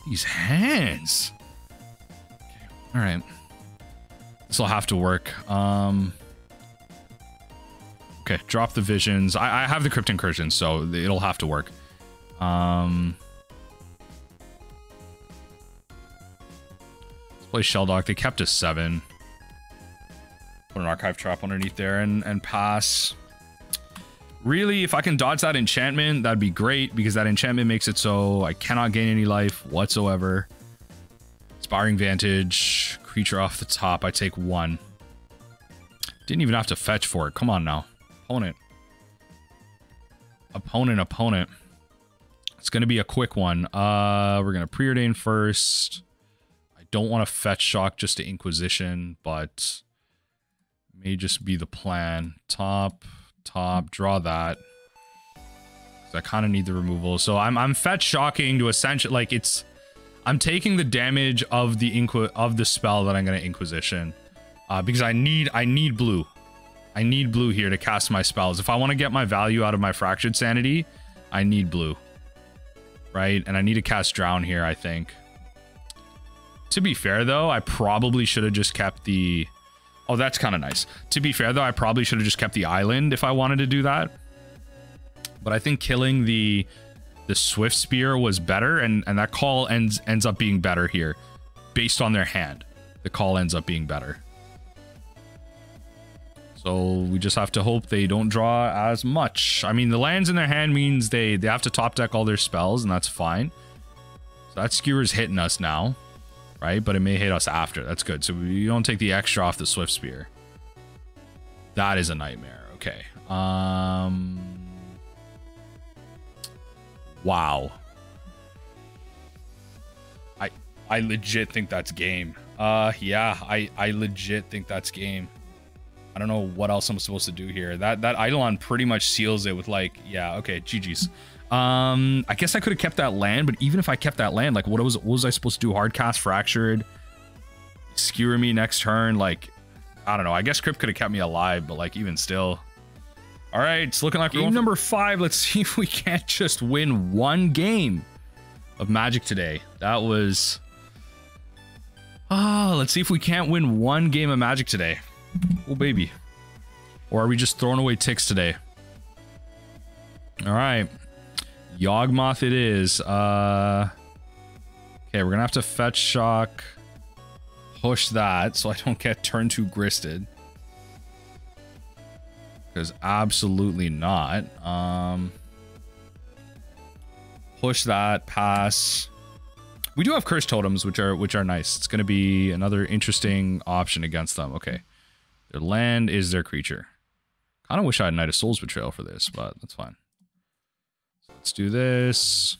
These hands. Okay. All right. This will have to work. Okay, drop the visions. I have the Crypt Incursion, so it'll have to work. Play Shelldock. They kept a 7. Put an Archive Trap underneath there and pass. Really, if I can dodge that enchantment, that'd be great, because that enchantment makes it so I cannot gain any life whatsoever. Inspiring Vantage. Creature off the top. I take 1. Didn't even have to fetch for it. Come on now. Opponent. Opponent. It's going to be a quick one. We're going to Preordain first. Don't want to fetch shock just to Inquisition, but may just be the plan. Top, draw that. I kind of need the removal. So I'm fetch shocking to essentially, like, it's, I'm taking the damage of the spell that I'm going to Inquisition, because I need blue. I need blue here to cast my spells. If I want to get my value out of my Fractured Sanity, I need blue. Right? And I need to cast Drown here, I think. To be fair, though, I probably should have just kept the... Oh, that's kind of nice. To be fair, though, I probably should have just kept the island if I wanted to do that. But I think killing the Swift Spear was better, and that call ends up being better here. Based on their hand, the call ends up being better. So we just have to hope they don't draw as much. I mean, the lands in their hand means they have to top deck all their spells, and that's fine. So that Skewer's hitting us now. right? But it may hit us after. That's good. So you don't take the extra off the Swift Spear. That is a nightmare. Okay. Wow. I legit think that's game. Yeah, I legit think that's game. I don't know what else I'm supposed to do here. That Eidolon pretty much seals it with like, yeah, okay, GG's. I guess I could have kept that land, but even if I kept that land, like what was I supposed to do? Hardcast Fractured, skewer me next turn, like I don't know. I guess Crypt could have kept me alive, but like even still. All right, it's looking like game number 5. Let's see if we can't just win one game of Magic today. That was let's see if we can't win one game of Magic today. Oh, baby. Or are we just throwing away ticks today? All right. Yawgmoth it is. Okay, we're going to have to fetch shock. Push that so I don't get turn 2 Gristed. Because absolutely not. Push that, pass. We do have Cursed Totems, which are nice. It's going to be another interesting option against them. Okay. Their land is their creature. Kind of wish I had Knight of Souls Betrayal for this, but that's fine. So let's do this.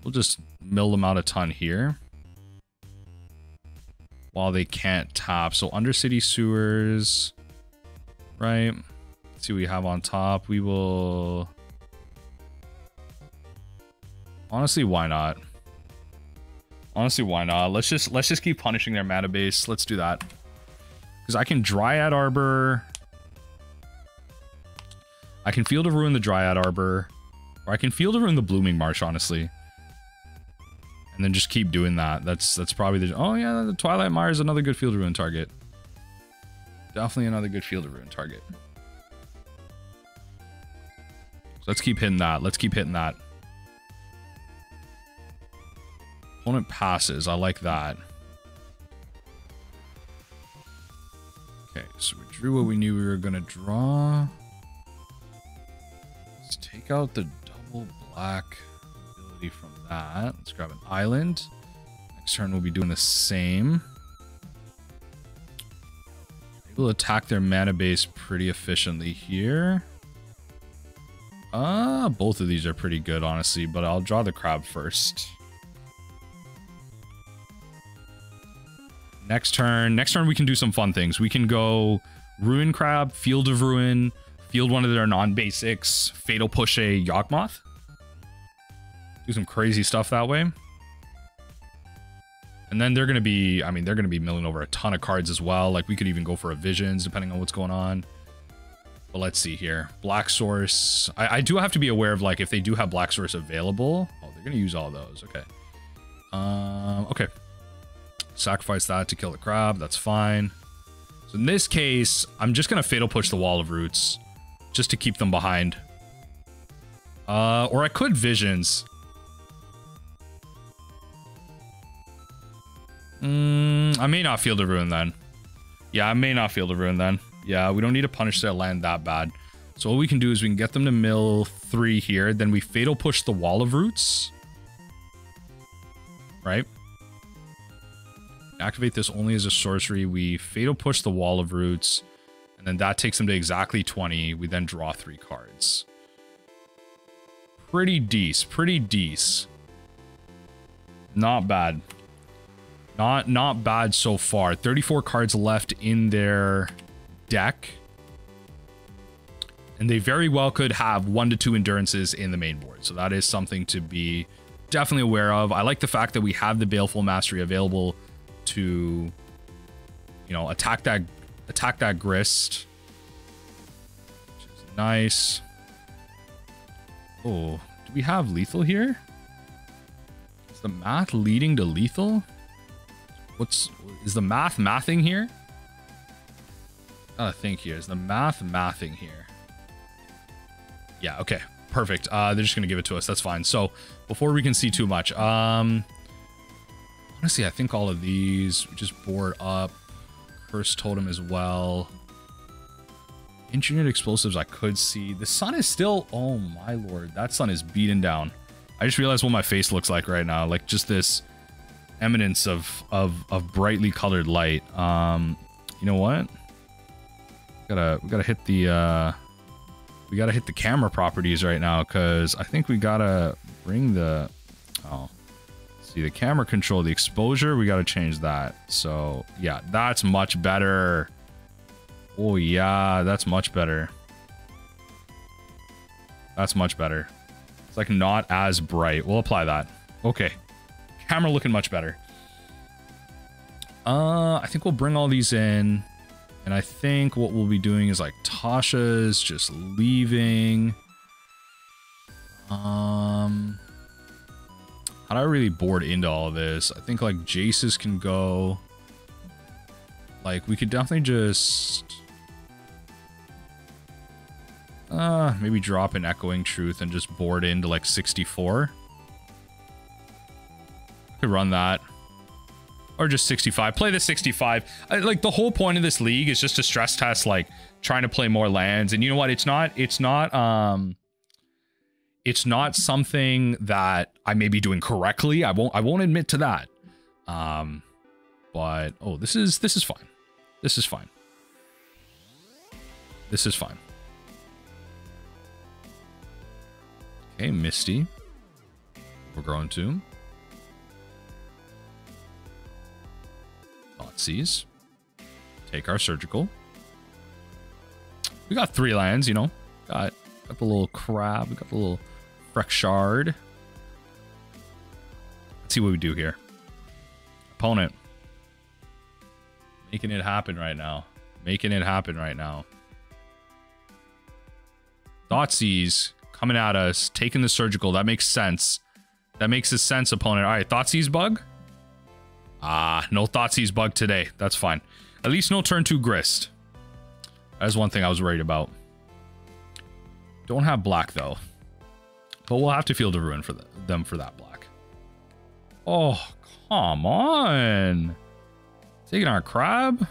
We'll just mill them out a ton here. While they can't tap. So Undercity Sewers. Right. Let's see what we have on top. We will... Honestly, why not? Honestly, why not? Let's just keep punishing their mana base. Let's do that. Because I can Dryad Arbor. I can Field of Ruin the Dryad Arbor. Or I can Field of Ruin the Blooming Marsh, honestly. And then just keep doing that. That's probably the... Oh, yeah, the Twilight Mire is another good Field of Ruin target. Definitely another good Field of Ruin target. So let's keep hitting that. Let's keep hitting that. Opponent passes. I like that. Okay, so we drew what we knew we were going to draw. Let's take out the double black ability from that. Let's grab an island. Next turn we'll be doing the same. Able to attack their mana base pretty efficiently here. Both of these are pretty good, honestly, but I'll draw the crab first. Next turn we can do some fun things. We can go Ruin Crab, Field of Ruin, field one of their non-basics, Fatal Push a Yawgmoth. Do some crazy stuff that way. And then they're going to be, I mean, they're going to be milling over a ton of cards as well. Like we could even go for a Visions depending on what's going on. But let's see here. Black Source. I do have to be aware of like if they do have Black Source available. Oh, they're going to use all of those. Okay. Okay. Sacrifice that to kill the crab. That's fine. So in this case, I'm just going to Fatal Push the Wall of Roots just to keep them behind. Or I could Visions. I may not Field of Ruin then. Yeah, I may not Field of Ruin then. Yeah, we don't need to punish their land that bad. So what we can do is we can get them to mill 3 here. Then we Fatal Push the Wall of Roots. Right? Activate this only as a sorcery. We Fatal Push the Wall of Roots. And then that takes them to exactly 20. We then draw 3 cards. Pretty decent. Pretty decent. Not bad. Not bad so far. 34 cards left in their deck. And they very well could have 1 to 2 endurances in the main board. So that is something to be definitely aware of. I like the fact that we have the Baleful Mastery available to, you know, attack that grist, which is nice. Oh, do we have lethal here? Is the math leading to lethal? Is the mathing here? Gotta think here. Is the mathing here? Yeah, okay. Perfect. They're just gonna give it to us. That's fine. So before we can see too much, honestly, I think all of these we just board up. Cursed Totem as well. Engineered Explosives I could see. The sun is still... Oh my lord. That sun is beaten down. I just realized what my face looks like right now. Like just this eminence of brightly colored light. You know what? We gotta hit the camera properties right now, because I think we gotta bring the see the camera control, the exposure, we gotta change that. So yeah, that's much better. Oh yeah, that's much better. That's much better. It's like not as bright. We'll apply that. Okay. Camera looking much better. I think we'll bring all these in. And I think what we'll be doing is like Tasha's just leaving. How do I really board into all of this? I think like Jace's can go. Like we could definitely just maybe drop an Echoing Truth and just board into like 64. Could run that. Or just 65. Play the 65. Like the whole point of this league is just to stress test, like trying to play more lands. And you know what? It's not something that I may be doing correctly. I won't admit to that. But oh, this is fine. This is fine. This is fine. Okay, Misty. We're growing to. Thoughtseize. Take our surgical. We got 3 lands, you know. Got the little crab. We got the little Fractured. Let's see what we do here. Opponent. Making it happen right now. Making it happen right now. Thoughtseize coming at us. Taking the surgical. That makes sense. That makes sense, opponent. All right, Thoughtseize bug. No Thoughtseize bug today. That's fine. At least no turn 2 Grist. That's one thing I was worried about. Don't have black, though. But we'll have to Field of Ruin for them for that black. Oh, come on. Taking our crab.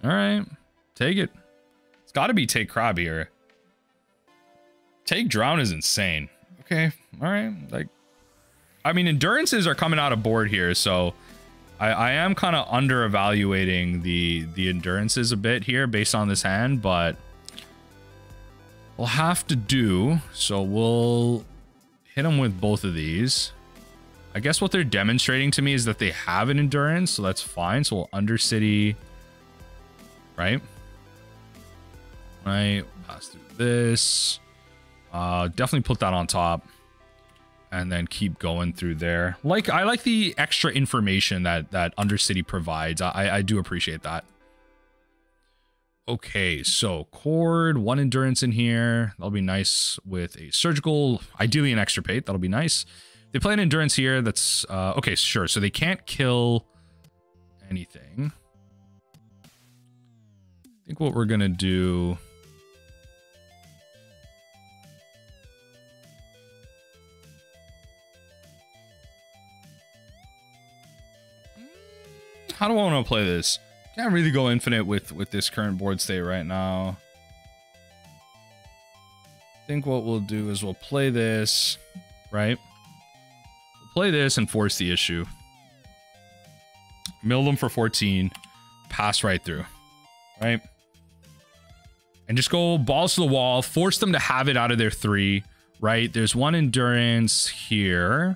All right. Take it. It's got to be take crab here. Take drown is insane. Okay. All right. Like, I mean, endurances are coming out of board here, so I am kind of under evaluating the endurances a bit here based on this hand, but we'll have to do. So we'll hit them with both of these. I guess what they're demonstrating to me is that they have an endurance, so that's fine. So we'll Undercity, right? Right, pass through this. Definitely put that on top. And then keep going through there. Like, I like the extra information that Undercity provides. I do appreciate that. Okay, so Cord, 1 endurance in here. That'll be nice with a surgical, ideally an Extirpate. That'll be nice. They play an endurance here. That's okay, sure. So they can't kill anything. I think what we're gonna do. How do I want to play this? Can't really go infinite with this current board state right now. I think what we'll do is we'll play this, right? We'll play this and force the issue. Mill them for 14. Pass right through, right? And just go balls to the wall. Force them to have it out of their 3, right? There's 1 endurance here.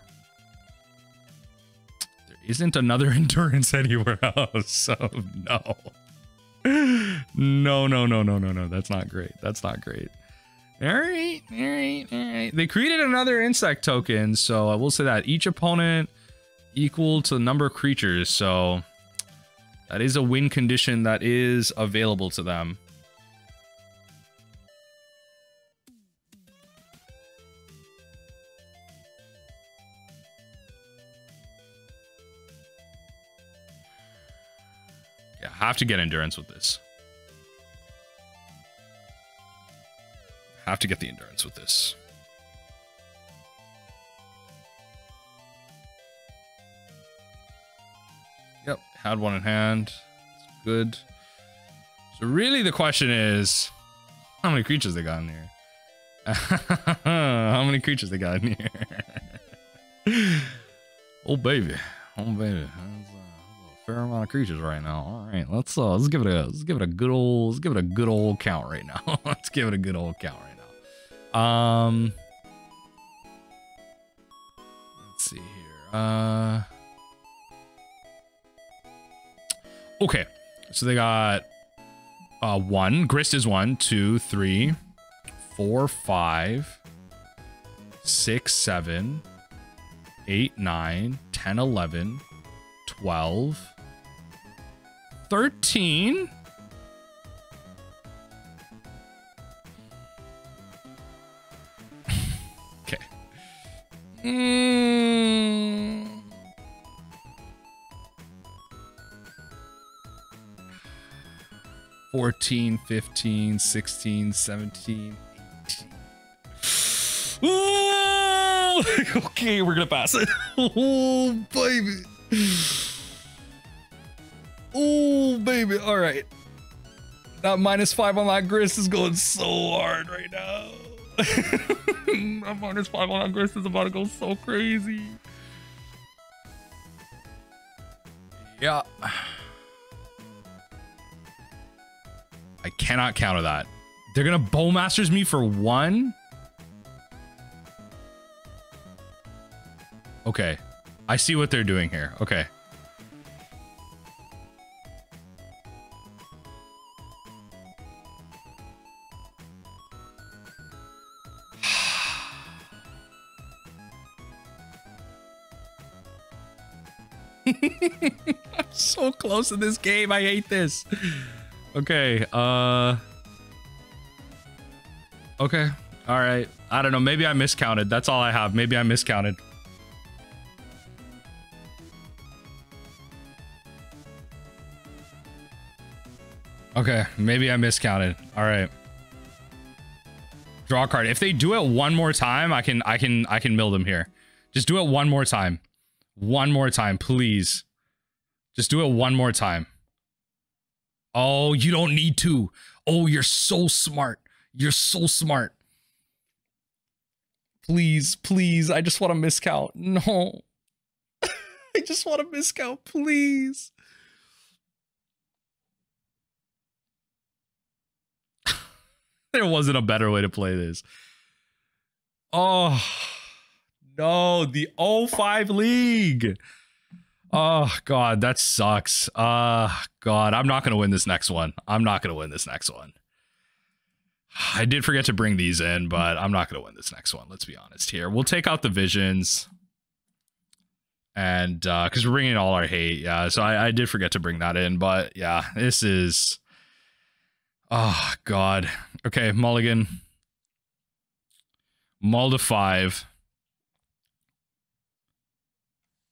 Isn't another endurance anywhere else, so no. No. That's not great. That's not great. All right. They created another insect token, so I will say that each opponent equal to the number of creatures, so that is a win condition that is available to them. Have to get endurance with this. Have to get the endurance with this. Yep, had 1 in hand. It's good. So really the question is, how many creatures they got in here? How many creatures they got in here? Oh baby, oh baby. That's a fair amount of creatures right now. All right, let's give it a good old count right now. Let's give it a good old count right now. Let's see here. Okay, so they got 1. Grist is 1, 2, 3, 4, 5, 6, 7, 8, 9, 10, 11, 12, 13. Okay. 14, 15, 16, 17, 18. Ooh! Okay, we're gonna pass it. Oh, baby. Oh, baby. All right. That -5 on that grist is going so hard right now. That -5 on that grist is about to go so crazy. Yeah. I cannot counter that. They're gonna Bowmasters me for 1. Okay. I see what they're doing here. Okay. I'm so close to this game. I hate this. Okay, okay, all right. I don't know, maybe I miscounted. That's all I have. Maybe I miscounted. Okay, maybe I miscounted. All right. Draw a card. If they do it one more time, I can mill them here. Just do it one more time. One more time, please. Just do it one more time. Oh, you don't need to. Oh, you're so smart. You're so smart. Please, please. I just want to miscount. No. I just want to miscount, please. There wasn't a better way to play this. Oh, no. The 05 League. Oh, God, that sucks. God, I'm not going to win this next one. I'm not going to win this next one. I did forget to bring these in, but I'm not going to win this next one. Let's be honest here. We'll take out the visions. And because we're bringing in all our hate. Yeah, so I did forget to bring that in. But yeah, this is... Oh, God. Okay, mulligan. Mull to 5.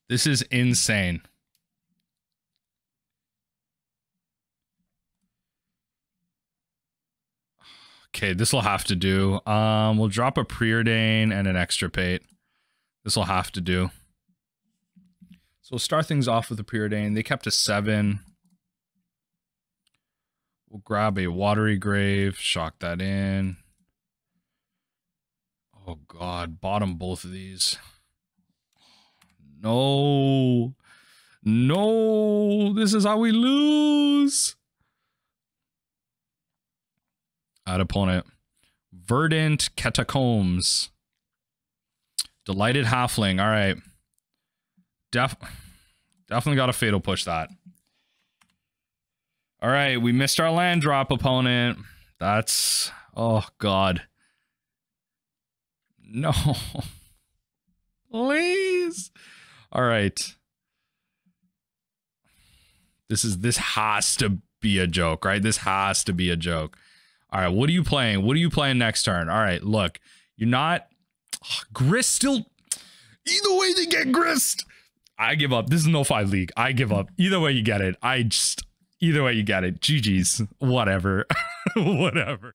This is insane. Okay, this will have to do. We'll drop a Preordain and an Extirpate. This will have to do. So we'll start things off with the Preordain. They kept a 7. We'll grab a Watery Grave, shock that in. Oh God, bottom both of these. No. No, this is how we lose. Add opponent. Verdant Catacombs. Delighted Halfling. All right. Definitely got to fatal push that. All right, we missed our land drop, opponent. That's... Oh, God. No. Please. All right. This has to be a joke, right? This has to be a joke. All right, what are you playing? What are you playing next turn? All right, look. You're not... Grist still... Either way they get Grist. I give up. This is no 5 league. I give up. Either way you get it. Either way you get it. GG's. Whatever. Whatever.